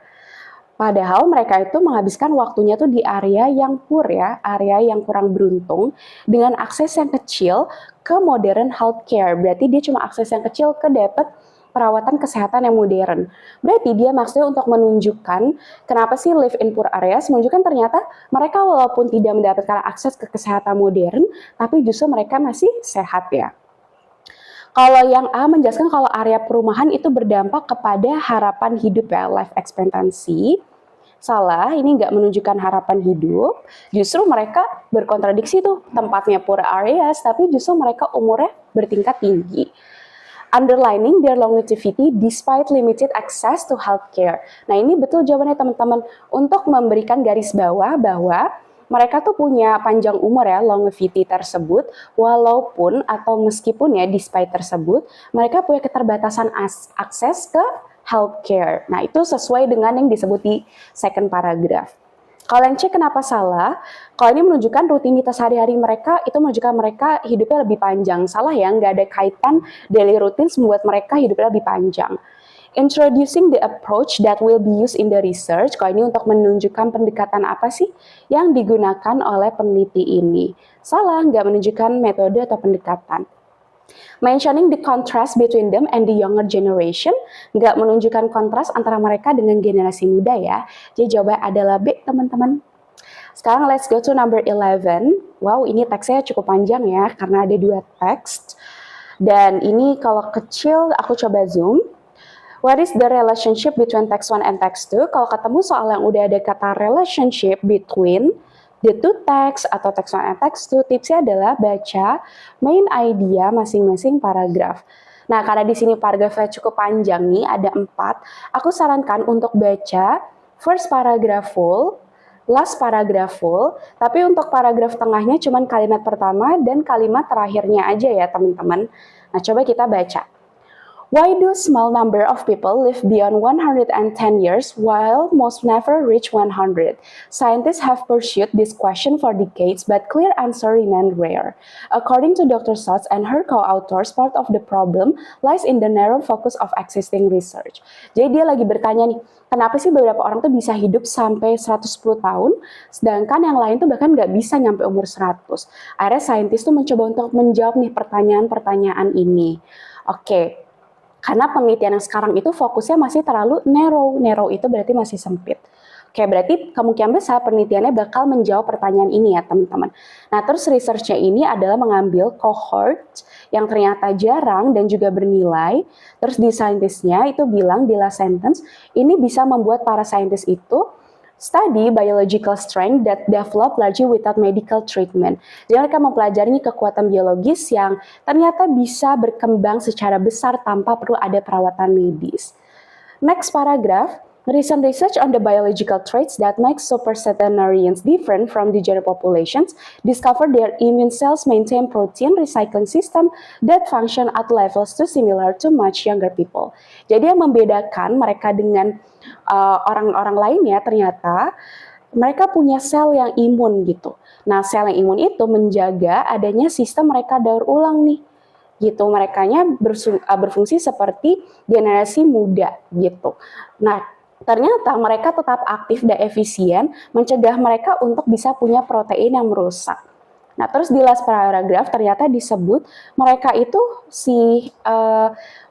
Padahal mereka itu menghabiskan waktunya tuh di area yang poor ya, area yang kurang beruntung, dengan akses yang kecil ke modern healthcare. Berarti dia cuma akses yang kecil ke dapat perawatan kesehatan yang modern. Berarti dia maksudnya untuk menunjukkan kenapa sih live in poor areas, menunjukkan ternyata mereka walaupun tidak mendapatkan akses ke kesehatan modern, tapi justru mereka masih sehat ya. Kalau yang A menjelaskan kalau area perumahan itu berdampak kepada harapan hidup ya, life expectancy. Salah, ini nggak menunjukkan harapan hidup. Justru mereka berkontradiksi tuh, tempatnya poor areas, tapi justru mereka umurnya bertingkat tinggi. Underlining their longevity despite limited access to healthcare. Nah, ini betul jawabannya teman-teman, untuk memberikan garis bawah bahwa mereka tuh punya panjang umur ya, longevity tersebut, walaupun atau meskipun ya despite tersebut, mereka punya keterbatasan akses ke healthcare. Nah, itu sesuai dengan yang disebut di second paragraph. Kalau yang C kenapa salah? Kalau ini menunjukkan rutinitas hari-hari mereka, itu menunjukkan mereka hidupnya lebih panjang. Salah ya, nggak ada kaitan daily routines membuat mereka hidupnya lebih panjang. Introducing the approach that will be used in the research. Kalau ini untuk menunjukkan pendekatan apa sih yang digunakan oleh peneliti ini. Salah, nggak menunjukkan metode atau pendekatan. Mentioning the contrast between them and the younger generation, nggak menunjukkan kontras antara mereka dengan generasi muda ya. Jadi jawabannya adalah B, teman-teman. Sekarang let's go to number 11. Wow, ini teksnya cukup panjang ya, karena ada 2 teks. Dan ini kalau kecil, aku coba zoom. What is the relationship between text 1 and text 2? Kalau ketemu soal yang udah ada kata relationship between the two text atau text 1 and text 2, tipsnya adalah baca main idea masing-masing paragraf. Nah, karena di sini paragrafnya cukup panjang nih, ada 4, aku sarankan untuk baca first paragraph full, last paragraph full, tapi untuk paragraf tengahnya cuma kalimat pertama dan kalimat terakhirnya aja ya teman-teman. Nah, coba kita baca. Why do small number of people live beyond 110 years while most never reach 100? Scientists have pursued this question for decades, but clear answer remain rare. According to Dr. Sotz and her co-authors, part of the problem lies in the narrow focus of existing research. Jadi dia lagi bertanya nih, kenapa sih beberapa orang tuh bisa hidup sampai 110 tahun, sedangkan yang lain tuh bahkan nggak bisa nyampe umur 100. Akhirnya saintis tuh mencoba untuk menjawab nih pertanyaan-pertanyaan ini. Oke. Karena penelitian yang sekarang itu fokusnya masih terlalu narrow. Narrow itu berarti masih sempit. Oke, berarti kemungkinan besar penelitiannya bakal menjawab pertanyaan ini ya teman-teman. Nah, terus research-nya ini adalah mengambil cohort yang ternyata jarang dan juga bernilai. Terus di saintisnya itu bilang di last sentence, ini bisa membuat para saintis itu study biological strength that develop largely without medical treatment. Jadi mereka mempelajari kekuatan biologis yang ternyata bisa berkembang secara besar tanpa perlu ada perawatan medis. Next paragraph, recent research on the biological traits that make supercentenarians different from the general populations discovered their immune cells maintain protein recycling system that function at levels too similar to much younger people. Jadi yang membedakan mereka dengan orang-orang lainnya ternyata mereka punya sel yang imun gitu. Nah, sel yang imun itu menjaga adanya sistem mereka daur ulang nih. Gitu, merekanya berfungsi seperti generasi muda gitu. Nah, ternyata mereka tetap aktif dan efisien mencegah mereka untuk bisa punya protein yang merusak. Nah, terus di last paragraph ternyata disebut mereka itu si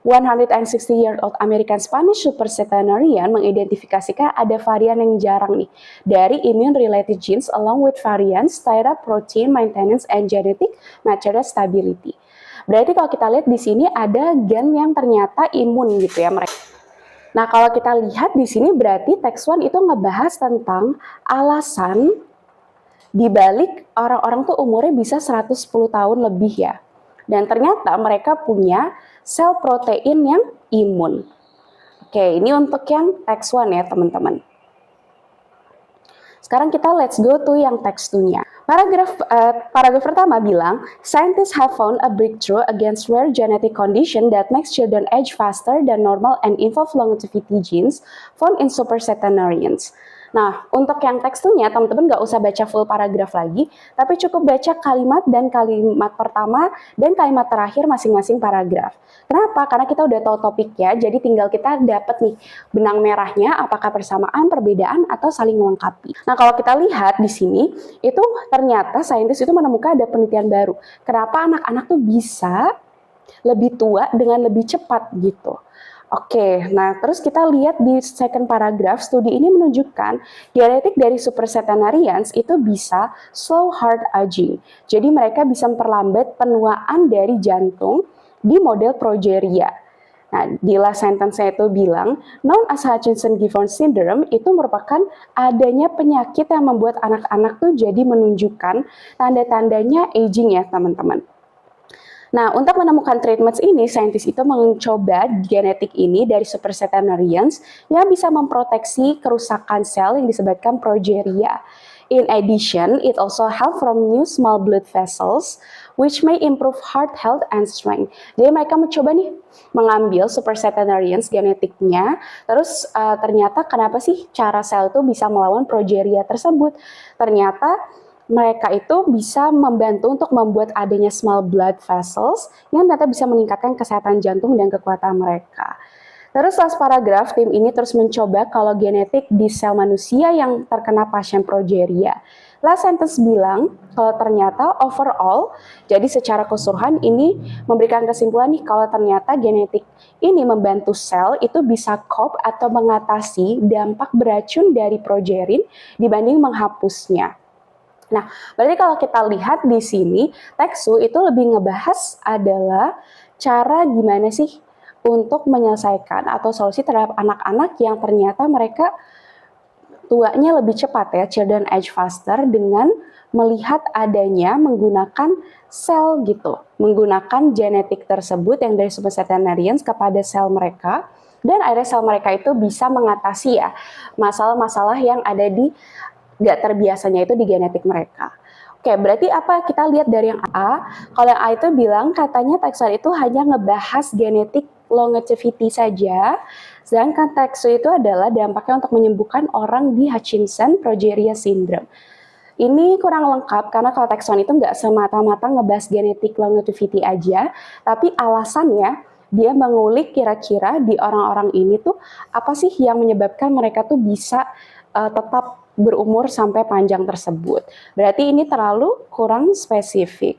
160-year-old American Spanish supercentenarian mengidentifikasikan ada varian yang jarang nih dari immune-related genes along with variants thyroid protein maintenance and genetic material stability. Berarti kalau kita lihat di sini ada gen yang ternyata imun gitu ya mereka. Nah, kalau kita lihat di sini berarti text 1 itu ngebahas tentang alasan di balik orang-orang tuh umurnya bisa 110 tahun lebih ya. Dan ternyata mereka punya sel protein yang imun. Oke, ini untuk yang text 1 ya teman-teman. Sekarang kita let's go to yang text 2-nya. Paragraf pertama bilang, scientists have found a breakthrough against rare genetic condition that makes children age faster than normal and involve longevity genes found in supercentenarians. Nah, untuk yang teksturnya, teman-teman nggak usah baca full paragraf lagi, tapi cukup baca kalimat dan kalimat pertama dan kalimat terakhir masing-masing paragraf. Kenapa? Karena kita udah tahu topiknya, jadi tinggal kita dapat nih benang merahnya, apakah persamaan, perbedaan, atau saling melengkapi. Nah, kalau kita lihat di sini, itu ternyata saintis itu menemukan ada penelitian baru. Kenapa anak-anak tuh bisa lebih tua dengan lebih cepat gitu. Oke, nah terus kita lihat di second paragraph, studi ini menunjukkan genetik dari supercentenarians itu bisa slow heart aging. Jadi mereka bisa memperlambat penuaan dari jantung di model progeria. Nah, di last sentence-nya itu bilang, known as Hutchinson-Givens syndrome itu merupakan adanya penyakit yang membuat anak-anak tuh jadi menunjukkan tanda-tandanya aging ya, teman-teman. Nah, untuk menemukan treatments ini, saintis itu mencoba genetik ini dari supercentenarians yang bisa memproteksi kerusakan sel yang disebabkan progeria. In addition, it also help from new small blood vessels, which may improve heart health and strength. Jadi mereka mencoba nih mengambil supercentenarians genetiknya, terus ternyata kenapa sih cara sel itu bisa melawan progeria tersebut? Ternyata mereka itu bisa membantu untuk membuat adanya small blood vessels yang ternyata bisa meningkatkan kesehatan jantung dan kekuatan mereka. Terus last paragraf, tim ini terus mencoba kalau genetik di sel manusia yang terkena pasien progeria. Last sentence bilang kalau ternyata overall, jadi secara keseluruhan ini memberikan kesimpulan nih kalau ternyata genetik ini membantu sel itu bisa cope atau mengatasi dampak beracun dari progerin dibanding menghapusnya. Nah, berarti kalau kita lihat di sini, Teksu itu lebih ngebahas adalah cara gimana sih untuk menyelesaikan atau solusi terhadap anak-anak yang ternyata mereka tuanya lebih cepat ya, children age faster, dengan melihat adanya menggunakan sel gitu, menggunakan genetik tersebut yang dari supercentenarians kepada sel mereka, dan akhirnya sel mereka itu bisa mengatasi ya masalah-masalah yang ada di gak terbiasanya itu di genetik mereka. Oke, berarti apa? Kita lihat dari yang A. Kalau yang A itu bilang katanya Teksu itu hanya ngebahas genetik longevity saja, sedangkan Teksu itu adalah dampaknya untuk menyembuhkan orang di Hutchinson progeria syndrome. Ini kurang lengkap karena kalau Teksu itu nggak semata-mata ngebahas genetik longevity aja, tapi alasannya dia mengulik kira-kira di orang-orang ini tuh apa sih yang menyebabkan mereka tuh bisa tetap berumur sampai panjang tersebut. Berarti ini terlalu kurang spesifik.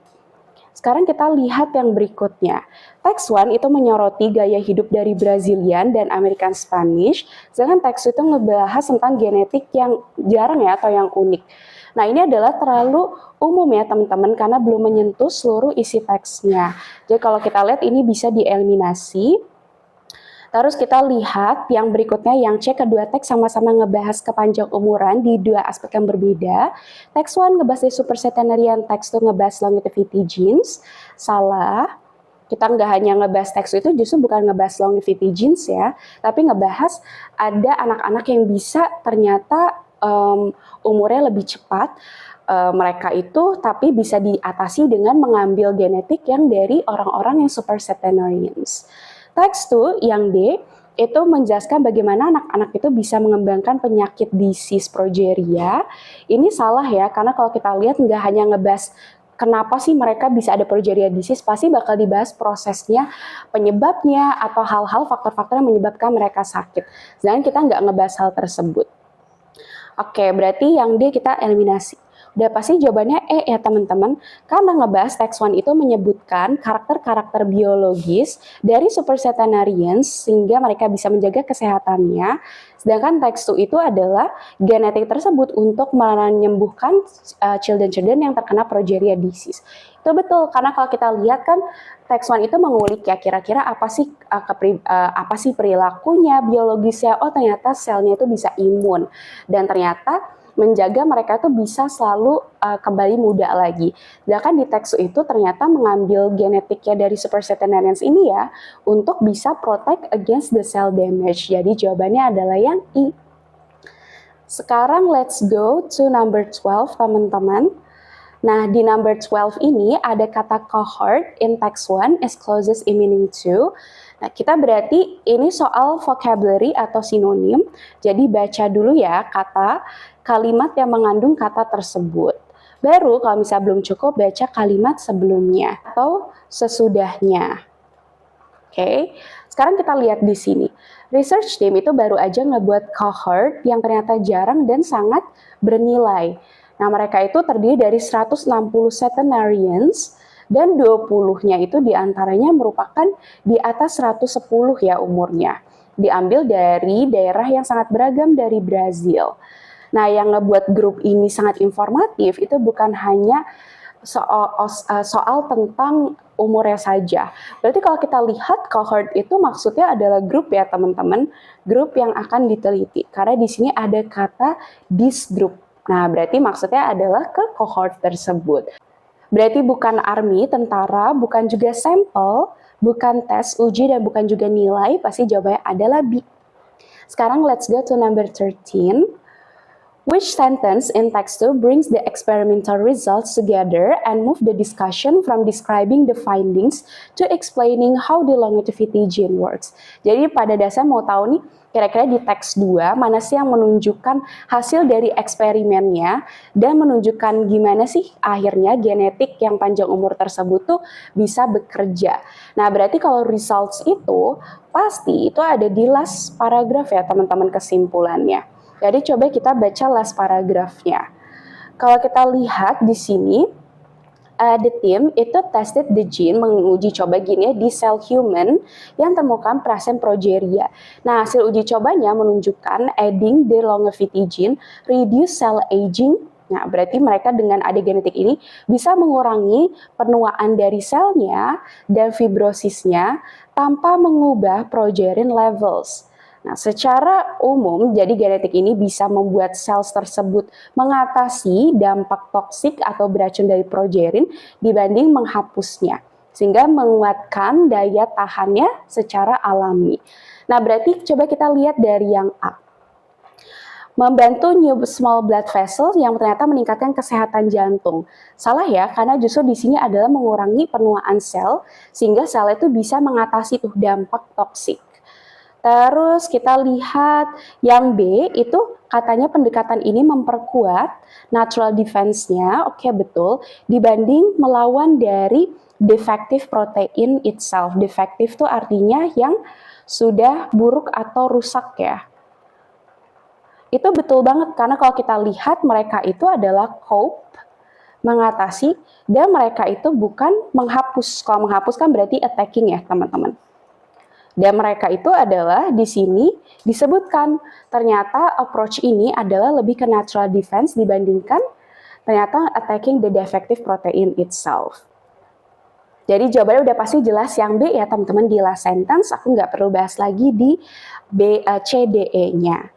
Sekarang kita lihat yang berikutnya. Text 1 itu menyoroti gaya hidup dari Brazilian dan American Spanish, sedangkan text 2 itu ngebahas tentang genetik yang jarang ya atau yang unik. Nah, ini adalah terlalu umum ya teman-teman karena belum menyentuh seluruh isi teksnya. Jadi kalau kita lihat ini bisa dieliminasi. Terus kita lihat yang berikutnya yang C, kedua teks sama-sama ngebahas kepanjang umuran di dua aspek yang berbeda. Teks 1 ngebahas di supercentenarian, teks 2 ngebahas longevity genes. Salah. Kita nggak hanya ngebahas teks itu justru bukan ngebahas longevity genes ya, tapi ngebahas ada anak-anak yang bisa ternyata umurnya lebih cepat. Mereka itu tapi bisa diatasi dengan mengambil genetik yang dari orang-orang yang supercentenarians. Teks 2 yang D itu menjelaskan bagaimana anak-anak itu bisa mengembangkan penyakit disease progeria. Ini salah ya, karena kalau kita lihat nggak hanya ngebahas kenapa sih mereka bisa ada progeria disease, pasti bakal dibahas prosesnya, penyebabnya, atau hal-hal faktor-faktor yang menyebabkan mereka sakit. Sedangkan kita nggak ngebahas hal tersebut. Oke, berarti yang D kita eliminasi. Udah pasti jawabannya E ya teman-teman, karena ngebahas teks 1 itu menyebutkan karakter-karakter biologis dari supercentenarians sehingga mereka bisa menjaga kesehatannya, sedangkan teks 2 itu adalah genetik tersebut untuk menyembuhkan children-children yang terkena progeria disease. Itu betul, karena kalau kita lihat kan teks 1 itu mengulik ya kira-kira apa sih perilakunya, biologisnya, oh ternyata selnya itu bisa imun, dan ternyata menjaga mereka itu bisa selalu kembali muda lagi. Sedangkan di teks itu ternyata mengambil genetiknya dari supercentenarians ini ya untuk bisa protect against the cell damage. Jadi jawabannya adalah yang I. Sekarang let's go to number 12 teman-teman. Nah, di number 12 ini ada kata cohort in text 1 is closest in meaning to. Nah, kita berarti ini soal vocabulary atau sinonim. Jadi baca dulu ya kata kalimat yang mengandung kata tersebut. Baru kalau misalnya belum cukup baca kalimat sebelumnya atau sesudahnya. Oke, sekarang kita lihat di sini. Research team itu baru aja ngebuat cohort yang ternyata jarang dan sangat bernilai. Nah, mereka itu terdiri dari 160 centenarians dan 20-nya itu diantaranya merupakan di atas 110 ya umurnya. Diambil dari daerah yang sangat beragam dari Brazil. Nah, yang ngebuat grup ini sangat informatif itu bukan hanya soal tentang umurnya saja. Berarti kalau kita lihat cohort itu maksudnya adalah grup ya teman-teman, grup yang akan diteliti. Karena di sini ada kata this group. Nah, berarti maksudnya adalah ke cohort tersebut. Berarti bukan army, tentara, bukan juga sampel, bukan tes, uji, dan bukan juga nilai, pasti jawabannya adalah B. Sekarang let's go to number 13. Which sentence in text 2 brings the experimental results together and move the discussion from describing the findings to explaining how the longevity gene works? Jadi pada dasarnya mau tahu nih, kira-kira di teks 2 mana sih yang menunjukkan hasil dari eksperimennya dan menunjukkan gimana sih akhirnya genetik yang panjang umur tersebut tuh bisa bekerja. Nah, berarti kalau results itu pasti itu ada di last paragraph ya teman-teman kesimpulannya. Jadi coba kita baca last paragrafnya. Kalau kita lihat di sini, the team itu tested the gene, menguji coba gene di sel human yang temukan prasen progeria. Nah, hasil uji cobanya menunjukkan adding the longevity gene reduce cell aging. Nah, berarti mereka dengan ada genetik ini bisa mengurangi penuaan dari selnya dan fibrosisnya tanpa mengubah progerin levels. Nah, secara umum, jadi genetik ini bisa membuat sel tersebut mengatasi dampak toksik atau beracun dari progerin dibanding menghapusnya, sehingga menguatkan daya tahannya secara alami. Nah, berarti coba kita lihat dari yang A. Membantu new small blood vessel yang ternyata meningkatkan kesehatan jantung. Salah ya, karena justru di sini adalah mengurangi penuaan sel, sehingga sel itu bisa mengatasi dampak toksik. Terus kita lihat yang B itu katanya pendekatan ini memperkuat natural defense-nya, oke betul, dibanding melawan dari defective protein itself. Defective itu artinya yang sudah buruk atau rusak ya. Itu betul banget karena kalau kita lihat mereka itu adalah cope, mengatasi, dan mereka itu bukan menghapus. Kalau menghapus kan berarti attacking ya teman-teman. Dan mereka itu adalah di sini disebutkan ternyata approach ini adalah lebih ke natural defense dibandingkan ternyata attacking the defective protein itself. Jadi jawabannya udah pasti jelas yang B ya teman-teman di last sentence. Aku nggak perlu bahas lagi di B, C, D, E-nya.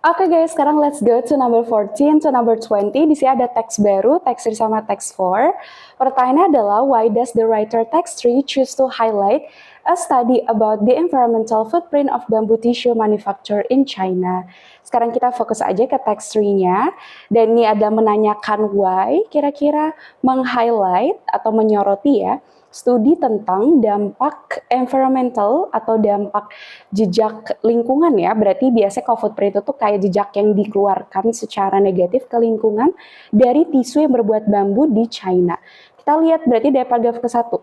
Oke guys, sekarang let's go to number 14 to number 20. Di sini ada teks baru, teks 3 sama teks 4. Pertanyaannya adalah, why does the writer text 3 choose to highlight a study about the environmental footprint of bamboo tissue manufacture in China? Sekarang kita fokus aja ke teks 3-nya. Dan ini ada menanyakan why, kira-kira meng-highlight atau menyoroti ya, studi tentang dampak environmental atau dampak jejak lingkungan ya. Berarti biasanya kalau footprint itu tuh kayak jejak yang dikeluarkan secara negatif ke lingkungan dari tisu yang berbuat bambu di China. Kita lihat berarti dari paragraf ke-1.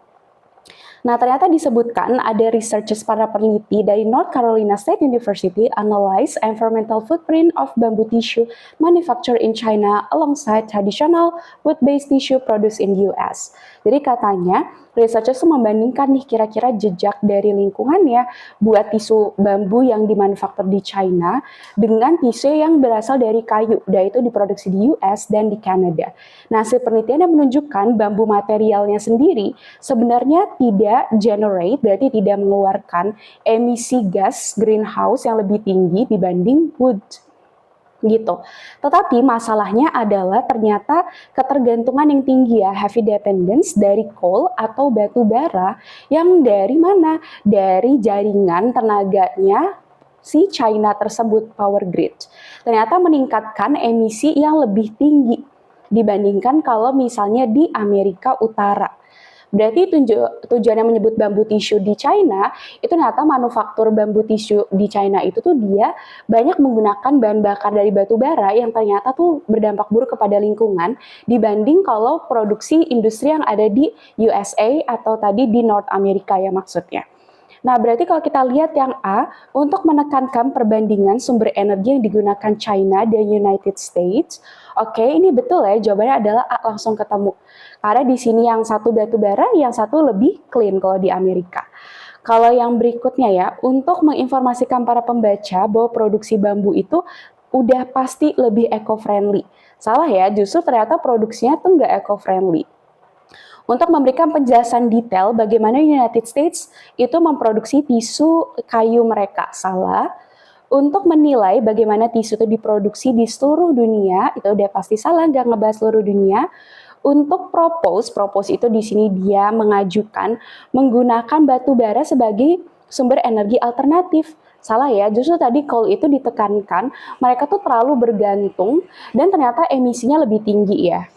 Nah, ternyata disebutkan ada researchers para peneliti dari North Carolina State University analyze environmental footprint of bamboo tissue manufactured in China alongside traditional wood-based tissue produced in US. Jadi katanya researchers membandingkan nih kira-kira jejak dari lingkungannya buat tisu bambu yang dimanufaktur di China dengan tisu yang berasal dari kayu, dan itu diproduksi di US dan di Kanada. Nah, hasil penelitian yang menunjukkan bambu materialnya sendiri sebenarnya tidak generate, berarti tidak mengeluarkan emisi gas greenhouse yang lebih tinggi dibanding wood. Gitu. Tetapi masalahnya adalah ternyata ketergantungan yang tinggi ya, heavy dependence dari coal atau batu bara yang dari mana? Dari jaringan tenaganya si China tersebut, power grid. Ternyata meningkatkan emisi yang lebih tinggi dibandingkan kalau misalnya di Amerika Utara. Berarti tujuannya menyebut bambu tisu di China, itu ternyata manufaktur bambu tisu di China itu tuh dia banyak menggunakan bahan bakar dari batu bara yang ternyata tuh berdampak buruk kepada lingkungan dibanding kalau produksi industri yang ada di USA atau tadi di North America ya maksudnya. Nah, berarti kalau kita lihat yang A, untuk menekankan perbandingan sumber energi yang digunakan China dan United States, oke, ini betul ya, jawabannya adalah A, langsung ketemu. Karena di sini yang satu batu bara, yang satu lebih clean kalau di Amerika. Kalau yang berikutnya ya, untuk menginformasikan para pembaca bahwa produksi bambu itu udah pasti lebih eco-friendly. Salah ya, justru ternyata produksinya tuh nggak eco-friendly. untuk memberikan penjelasan detail bagaimana United States itu memproduksi tisu kayu mereka. Salah. Untuk menilai bagaimana tisu itu diproduksi di seluruh dunia, itu udah pasti salah, nggak ngebahas seluruh dunia. Untuk propose itu di sini dia mengajukan menggunakan batu bara sebagai sumber energi alternatif. Salah ya, justru tadi coal itu ditekankan, mereka tuh terlalu bergantung dan ternyata emisinya lebih tinggi ya.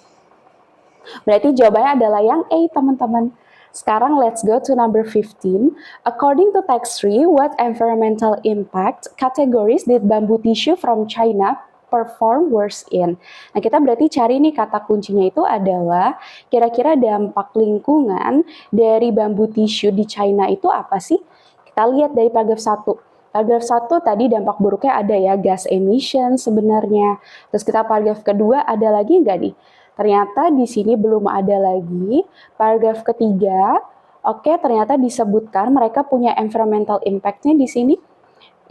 Berarti jawabannya adalah yang A, teman-teman. Sekarang let's go to number 15. According to text 3, what environmental impact categories did bamboo tissue from China perform worse in? Nah, kita berarti cari nih kata kuncinya itu adalah kira-kira dampak lingkungan dari bambu tissue di China itu apa sih? Kita lihat dari paragraf 1. Paragraf 1 tadi dampak buruknya ada ya, gas emission sebenarnya. Terus kita paragraf kedua ada lagi nggak nih? Ternyata di sini belum ada lagi. Paragraf ketiga, oke, ternyata disebutkan mereka punya environmental impact-nya di sini,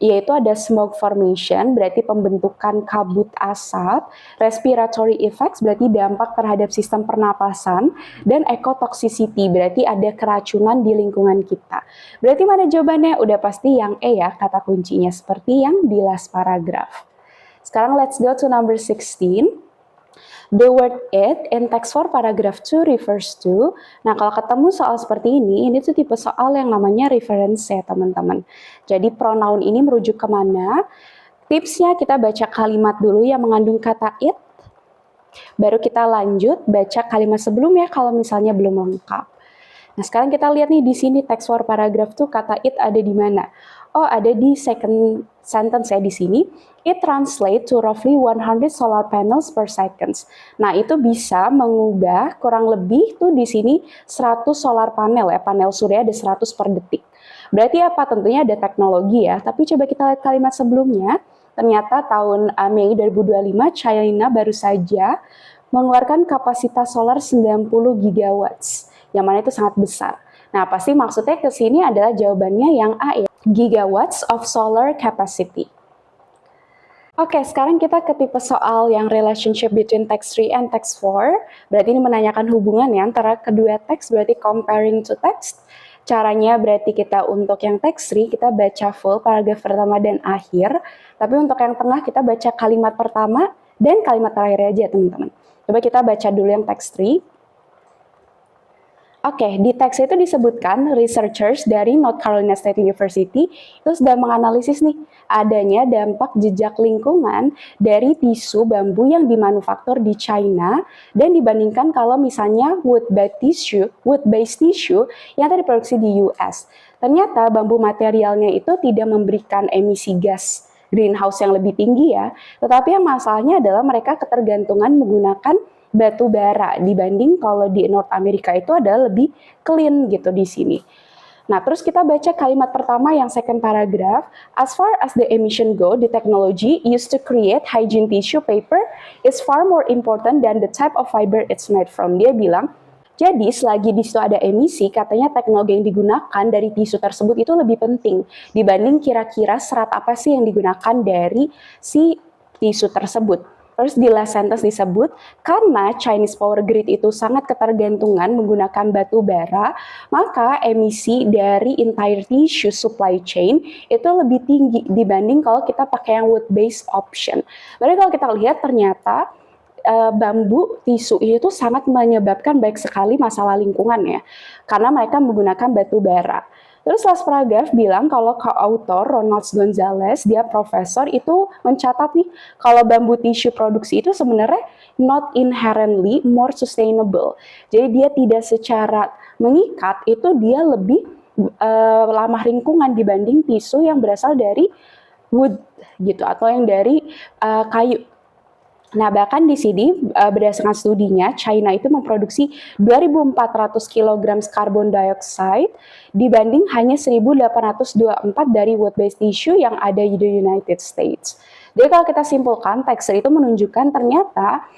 yaitu ada smoke formation, berarti pembentukan kabut asap, respiratory effects, berarti dampak terhadap sistem pernapasan, dan ecotoxicity, berarti ada keracunan di lingkungan kita. Berarti mana jawabannya? Udah pasti yang E ya, kata kuncinya, seperti yang di last paragraph. Sekarang let's go to number 16. The word it in text 4 paragraph 2 refers to. Nah, kalau ketemu soal seperti ini tuh tipe soal yang namanya reference ya, teman-teman. Jadi pronoun ini merujuk kemana? Tipsnya kita baca kalimat dulu yang mengandung kata it. Baru kita lanjut baca kalimat sebelumnya kalau misalnya belum lengkap. Nah, sekarang kita lihat nih di sini text 4 paragraph tuh kata it ada di mana? Oh, ada di second sentence ya di sini. It translate to roughly 100 solar panels per seconds. Nah, itu bisa mengubah kurang lebih tuh di sini 100 solar panel ya, panel surya ada 100 per detik. Berarti apa? Tentunya ada teknologi ya. Tapi coba kita lihat kalimat sebelumnya. Ternyata tahun Mei 2025 China baru saja mengeluarkan kapasitas solar 90 gigawatts. Yang mana itu sangat besar. Nah, pasti maksudnya ke sini adalah jawabannya yang A ya, gigawatts of solar capacity. Oke, sekarang kita ke tipe soal yang relationship between text 3 and text 4. Berarti ini menanyakan hubungan ya antara kedua teks, berarti comparing to text. Caranya berarti kita untuk yang text 3, kita baca full paragraf pertama dan akhir. Tapi untuk yang tengah kita baca kalimat pertama dan kalimat terakhir aja, teman-teman. Coba kita baca dulu yang text 3. Oke, di teks itu disebutkan researchers dari North Carolina State University itu sudah menganalisis nih adanya dampak jejak lingkungan dari tisu bambu yang dimanufaktur di China dan dibandingkan kalau misalnya wood-based tissue yang tadi diproduksi di US. Ternyata bambu materialnya itu tidak memberikan emisi gas greenhouse yang lebih tinggi ya, tetapi yang masalahnya adalah mereka ketergantungan menggunakan batu bara dibanding kalau di North America itu adalah lebih clean gitu di sini. Nah, terus kita baca kalimat pertama yang second paragraph. As far as the emission go, the technology used to create hygiene tissue paper is far more important than the type of fiber it's made from. Dia bilang, jadi selagi di situ ada emisi, katanya teknologi yang digunakan dari tisu tersebut itu lebih penting dibanding kira-kira serat apa sih yang digunakan dari si tisu tersebut. Terus di last sentence disebut, karena Chinese power grid itu sangat ketergantungan menggunakan batu bara, maka emisi dari entire tissue supply chain itu lebih tinggi dibanding kalau kita pakai yang wood-based option. Berarti kalau kita lihat ternyata bambu tisu itu sangat menyebabkan baik sekali masalah lingkungan ya, karena mereka menggunakan batu bara. Terus last paragraph bilang kalau co-author Ronald Gonzalez, dia profesor, itu mencatat nih kalau bambu tisu produksi itu sebenarnya not inherently more sustainable. Jadi dia tidak secara mengikat itu dia lebih ramah lingkungan dibanding tisu yang berasal dari wood gitu atau yang dari kayu. Nah, bahkan di sini berdasarkan studinya, China itu memproduksi 2.400 kg karbon dioxide dibanding hanya 1.824 dari wood-based tissue yang ada di United States. Jadi kalau kita simpulkan, teks itu menunjukkan ternyata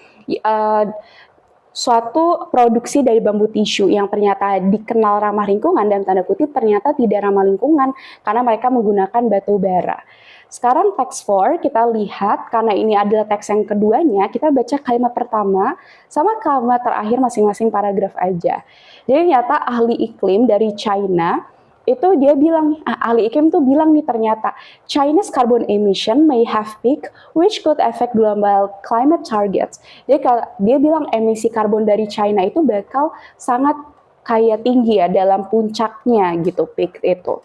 suatu produksi dari bambu tisu yang ternyata dikenal ramah lingkungan dan tanda kutip ternyata tidak ramah lingkungan karena mereka menggunakan batu bara. Sekarang teks 4 kita lihat, karena ini adalah teks yang keduanya, kita baca kalimat pertama sama kalimat terakhir masing-masing paragraf aja. Jadi ternyata ahli iklim dari China itu dia bilang, ahli iklim tuh bilang nih ternyata China's carbon emission may have peaked which could affect global climate targets. Jadi dia bilang emisi karbon dari China itu bakal sangat kayak tinggi ya dalam puncaknya gitu, peak itu.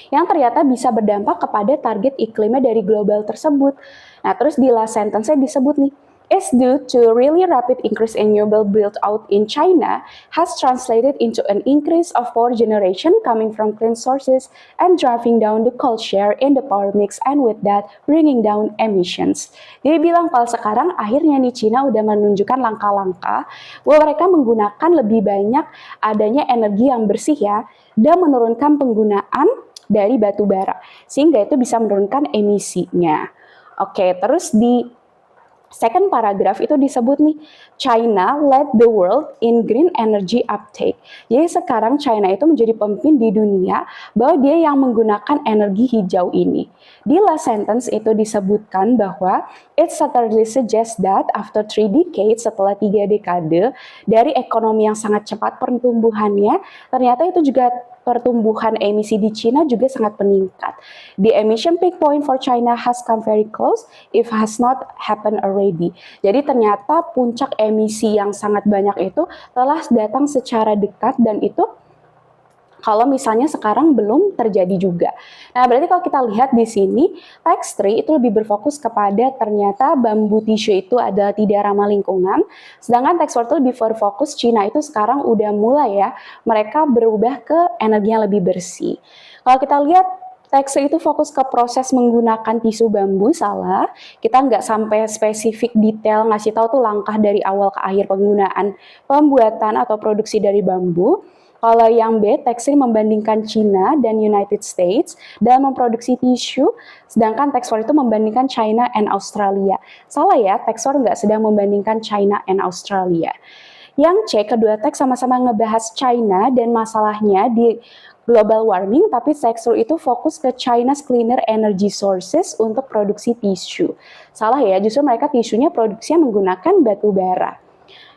Yang ternyata bisa berdampak kepada target iklimnya dari global tersebut. Nah, terus di last sentence-nya disebut nih, is due to really rapid increase in renewable build out in China has translated into an increase of power generation coming from clean sources and driving down the coal share in the power mix and with that bringing down emissions. Dia bilang kalau sekarang akhirnya nih China udah menunjukkan langkah-langkah bahwa mereka menggunakan lebih banyak adanya energi yang bersih ya dan menurunkan penggunaan dari batu bara sehingga itu bisa menurunkan emisinya. Oke, terus di second paragraph itu disebut nih, China led the world in green energy uptake. Jadi sekarang China itu menjadi pemimpin di dunia bahwa dia yang menggunakan energi hijau ini. Di last sentence itu disebutkan bahwa it certainly suggests that after 3 decades, setelah 3 dekade dari ekonomi yang sangat cepat pertumbuhannya, ternyata itu juga pertumbuhan emisi di China juga sangat meningkat. The emission peak point for China has come very close if has not happened already. Jadi ternyata puncak emisi yang sangat banyak itu telah datang secara dekat dan itu kalau misalnya sekarang belum terjadi juga. Nah, berarti kalau kita lihat di sini, teks 3 itu lebih berfokus kepada ternyata bambu tisu itu adalah tidak ramah lingkungan, sedangkan teks 4 itu lebih berfokus Cina itu sekarang udah mulai ya, mereka berubah ke energi yang lebih bersih. Kalau kita lihat teks itu fokus ke proses menggunakan tisu bambu, salah. Kita nggak sampai spesifik detail ngasih tahu tuh langkah dari awal ke akhir penggunaan pembuatan atau produksi dari bambu. Kalau yang B, teks 3 membandingkan China dan United States dalam memproduksi tisu, sedangkan teks 4 itu membandingkan China and Australia. Salah ya, teks 4 nggak sedang membandingkan China and Australia. Yang C, kedua teks sama-sama ngebahas China dan masalahnya di global warming, tapi teks 4 itu fokus ke China's cleaner energy sources untuk produksi tisu. Salah ya, justru mereka tisunya produksinya menggunakan batu bara.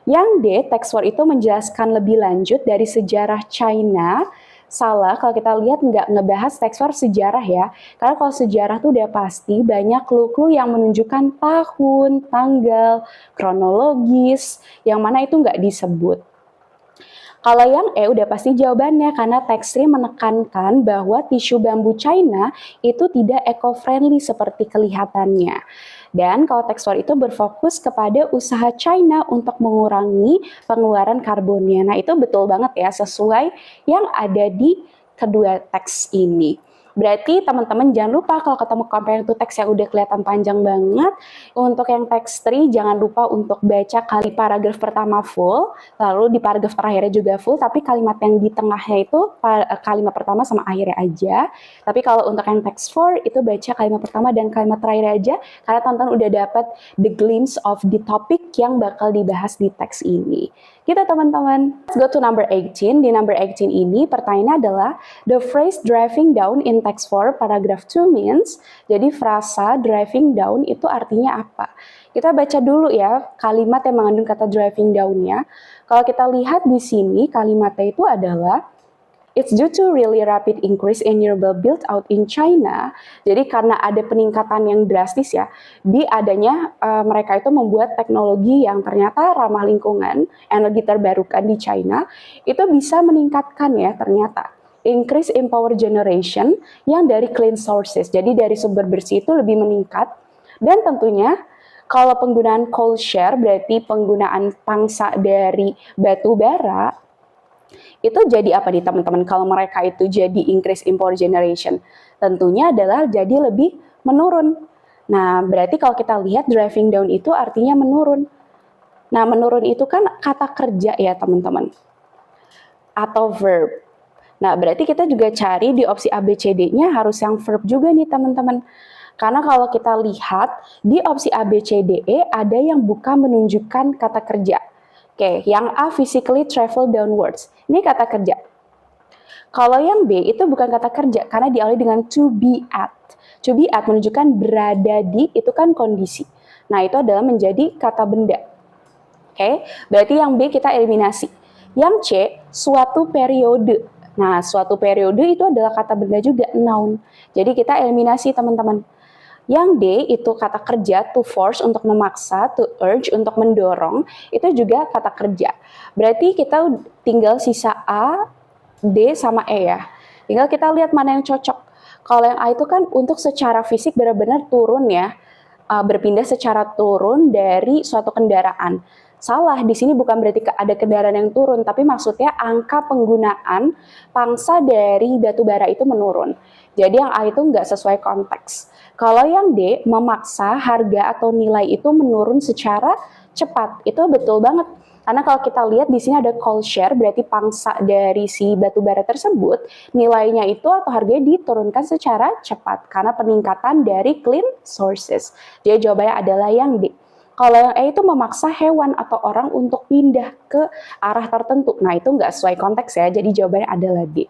Yang D, teks 4 itu menjelaskan lebih lanjut dari sejarah China. Salah, kalau kita lihat nggak ngebahas teks 4 sejarah ya. Karena kalau sejarah tuh udah pasti banyak clue-clue yang menunjukkan tahun, tanggal, kronologis, yang mana itu nggak disebut. Kalau yang E udah pasti jawabannya karena teks 3 menekankan bahwa tisu bambu China itu tidak eco-friendly seperti kelihatannya. Dan kalau teks 4 itu berfokus kepada usaha China untuk mengurangi pengeluaran karbonnya. Nah itu betul banget ya sesuai yang ada di kedua teks ini. Berarti teman-teman jangan lupa kalau ketemu compare to text yang udah kelihatan panjang banget, untuk yang teks 3 jangan lupa untuk baca kali paragraf pertama full, lalu di paragraf terakhirnya juga full, tapi kalimat yang di tengahnya itu kalimat pertama sama akhirnya aja. Tapi kalau untuk yang teks 4 itu baca kalimat pertama dan kalimat terakhir aja, karena teman-teman udah dapat the glimpse of the topic yang bakal dibahas di teks ini. Gitu teman-teman. Let's go to number 18. Di number 18 ini pertanyaannya adalah the phrase driving down in text 4 paragraph 2 means. Jadi frasa driving down itu artinya apa? Kita baca dulu ya kalimat yang mengandung kata driving down-nya. Kalau kita lihat di sini kalimatnya itu adalah it's due to really rapid increase in renewable build out in China. Jadi karena ada peningkatan yang drastis ya, di adanya mereka itu membuat teknologi yang ternyata ramah lingkungan, energi terbarukan di China, itu bisa meningkatkan ya ternyata. Increase in power generation yang dari clean sources, jadi dari sumber bersih itu lebih meningkat. Dan tentunya kalau penggunaan coal share berarti penggunaan pangsa dari batu bara, itu jadi apa nih teman-teman kalau mereka itu jadi increase in power generation? Tentunya adalah jadi lebih menurun. Nah, berarti kalau kita lihat driving down itu artinya menurun. Nah, menurun itu kan kata kerja ya teman-teman. Atau verb. Nah, berarti kita juga cari di opsi A, B, C, D-nya harus yang verb juga nih teman-teman. Karena kalau kita lihat di opsi A, B, C, D, E ada yang bukan menunjukkan kata kerja. Oke, yang A physically travel downwards. Ini kata kerja. Kalau yang B itu bukan kata kerja karena diawali dengan to be at. To be at menunjukkan berada di, itu kan kondisi. Nah, itu adalah menjadi kata benda. Oke, berarti yang B kita eliminasi. Yang C, suatu periode. Nah, suatu periode itu adalah kata benda juga, noun. Jadi kita eliminasi teman-teman. Yang D itu kata kerja, to force untuk memaksa, to urge untuk mendorong, itu juga kata kerja. Berarti kita tinggal sisa A, D, sama E ya. Tinggal kita lihat mana yang cocok. Kalau yang A itu kan untuk secara fisik benar-benar turun ya, berpindah secara turun dari suatu kendaraan. Salah, di sini bukan berarti ada kendaraan yang turun, tapi maksudnya angka penggunaan pangsa dari batu bara itu menurun. Jadi yang A itu nggak sesuai konteks. Kalau yang D, memaksa harga atau nilai itu menurun secara cepat. Itu betul banget. Karena kalau kita lihat di sini ada coal share, berarti pangsa dari si batu bara tersebut, nilainya itu atau harganya diturunkan secara cepat. Karena peningkatan dari clean sources. Jadi jawabannya adalah yang D. Kalau yang E itu memaksa hewan atau orang untuk pindah ke arah tertentu. Nah itu nggak sesuai konteks ya, jadi jawabannya adalah D.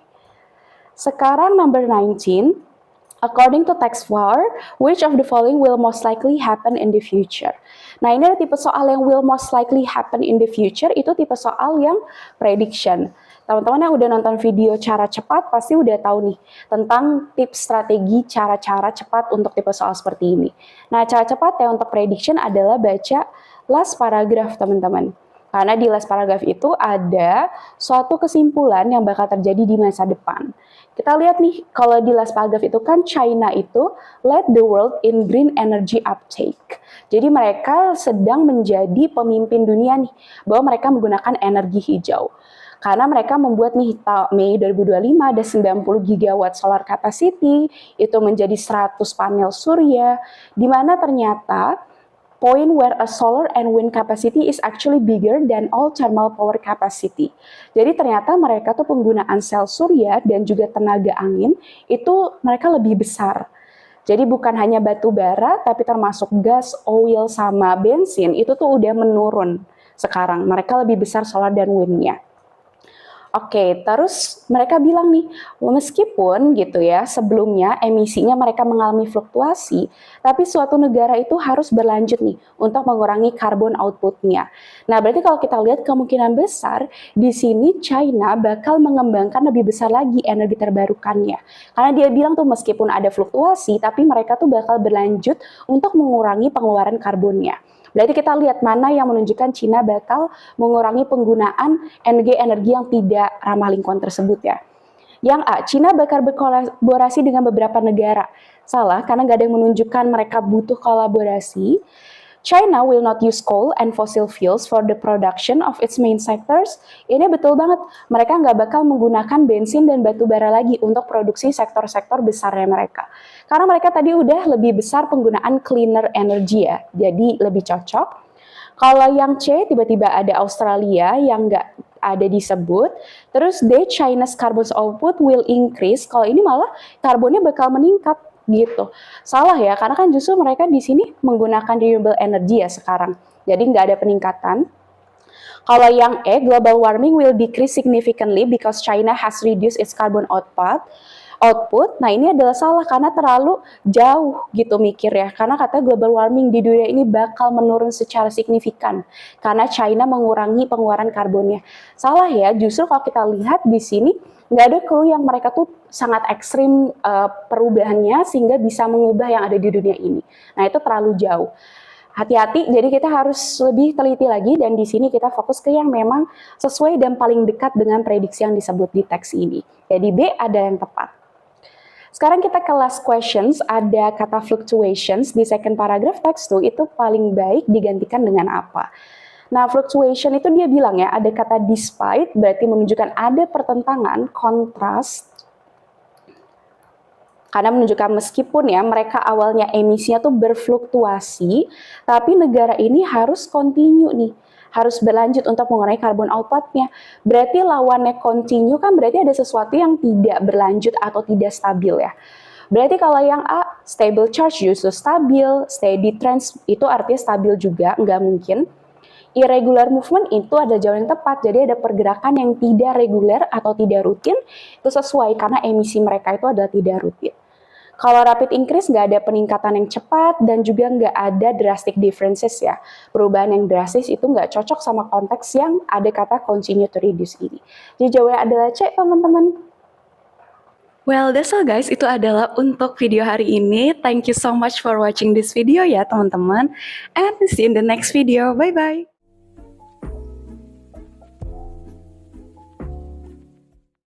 Sekarang number 19. According to text 4, which of the following will most likely happen in the future? Nah, ini ada tipe soal yang will most likely happen in the future, itu tipe soal yang prediction. Teman-teman yang udah nonton video cara cepat pasti udah tahu nih tentang tips strategi cara-cara cepat untuk tipe soal seperti ini. Nah, cara cepat ya untuk prediction adalah baca last paragraph, teman-teman. Karena di last paragraph itu ada suatu kesimpulan yang bakal terjadi di masa depan. Kita lihat nih, kalau di last paragraph itu kan China itu led the world in green energy uptake. Jadi mereka sedang menjadi pemimpin dunia nih, bahwa mereka menggunakan energi hijau. Karena mereka membuat nih, Mei 2025 ada 90 gigawatt solar capacity, itu menjadi 100 panel surya, di mana ternyata point where a solar and wind capacity is actually bigger than all thermal power capacity. Jadi ternyata mereka tuh penggunaan sel surya dan juga tenaga angin itu mereka lebih besar. Jadi bukan hanya batu bara, tapi termasuk gas, oil, sama bensin, itu tuh udah menurun sekarang. Mereka lebih besar solar dan wind-nya. Oke, terus mereka bilang nih, meskipun gitu ya, sebelumnya emisinya mereka mengalami fluktuasi, tapi suatu negara itu harus berlanjut nih untuk mengurangi carbon output-nya. Nah, berarti kalau kita lihat kemungkinan besar, di sini China bakal mengembangkan lebih besar lagi energi terbarukannya. Karena dia bilang tuh meskipun ada fluktuasi, tapi mereka tuh bakal berlanjut untuk mengurangi pengeluaran karbonnya. Berarti kita lihat mana yang menunjukkan Cina bakal mengurangi penggunaan energi-energi yang tidak ramah lingkungan tersebut ya. Yang A, Cina bakal berkolaborasi dengan beberapa negara. Salah, karena nggak ada yang menunjukkan mereka butuh kolaborasi. China will not use coal and fossil fuels for the production of its main sectors. Ini betul banget, mereka nggak bakal menggunakan bensin dan batu bara lagi untuk produksi sektor-sektor besarnya mereka. Karena mereka tadi udah lebih besar penggunaan cleaner energy ya, jadi lebih cocok. Kalau yang C, tiba-tiba ada Australia yang nggak ada disebut. Terus D, China's carbon output will increase. Kalau ini malah karbonnya bakal meningkat gitu. Salah ya, karena kan justru mereka di sini menggunakan renewable energy ya sekarang. Jadi nggak ada peningkatan. Kalau yang E, global warming will decrease significantly because China has reduced its carbon output. Nah ini adalah salah karena terlalu jauh gitu mikir ya. Karena kata global warming di dunia ini bakal menurun secara signifikan karena China mengurangi pengeluaran karbonnya. Salah ya, justru kalau kita lihat di sini nggak ada clue yang mereka tuh sangat ekstrim perubahannya sehingga bisa mengubah yang ada di dunia ini. Nah itu terlalu jauh. Hati-hati, jadi kita harus lebih teliti lagi dan di sini kita fokus ke yang memang sesuai dan paling dekat dengan prediksi yang disebut di teks ini. Jadi B ada yang tepat. Sekarang kita ke last questions, ada kata fluctuations di second paragraph text tuh itu paling baik digantikan dengan apa? Nah, fluctuation itu dia bilang ya, ada kata despite, berarti menunjukkan ada pertentangan, kontras, karena menunjukkan meskipun ya mereka awalnya emisinya tuh berfluktuasi, tapi negara ini harus continue nih, harus berlanjut untuk mengurangi carbon output-nya. Berarti lawannya continue kan berarti ada sesuatu yang tidak berlanjut atau tidak stabil ya. Berarti kalau yang A, stable charge justru stabil, steady trends itu artinya stabil juga, nggak mungkin. Irregular movement itu adalah jawaban yang tepat, jadi ada pergerakan yang tidak reguler atau tidak rutin, itu sesuai karena emisi mereka itu adalah tidak rutin. Kalau rapid increase nggak ada peningkatan yang cepat dan juga nggak ada drastic differences ya. Perubahan yang drastis itu nggak cocok sama konteks yang ada kata continue to reduce ini. Jadi jawabannya adalah C, teman-teman. Well, that's all guys. Itu adalah untuk video hari ini. Thank you so much for watching this video ya, teman-teman. And see you in the next video. Bye-bye.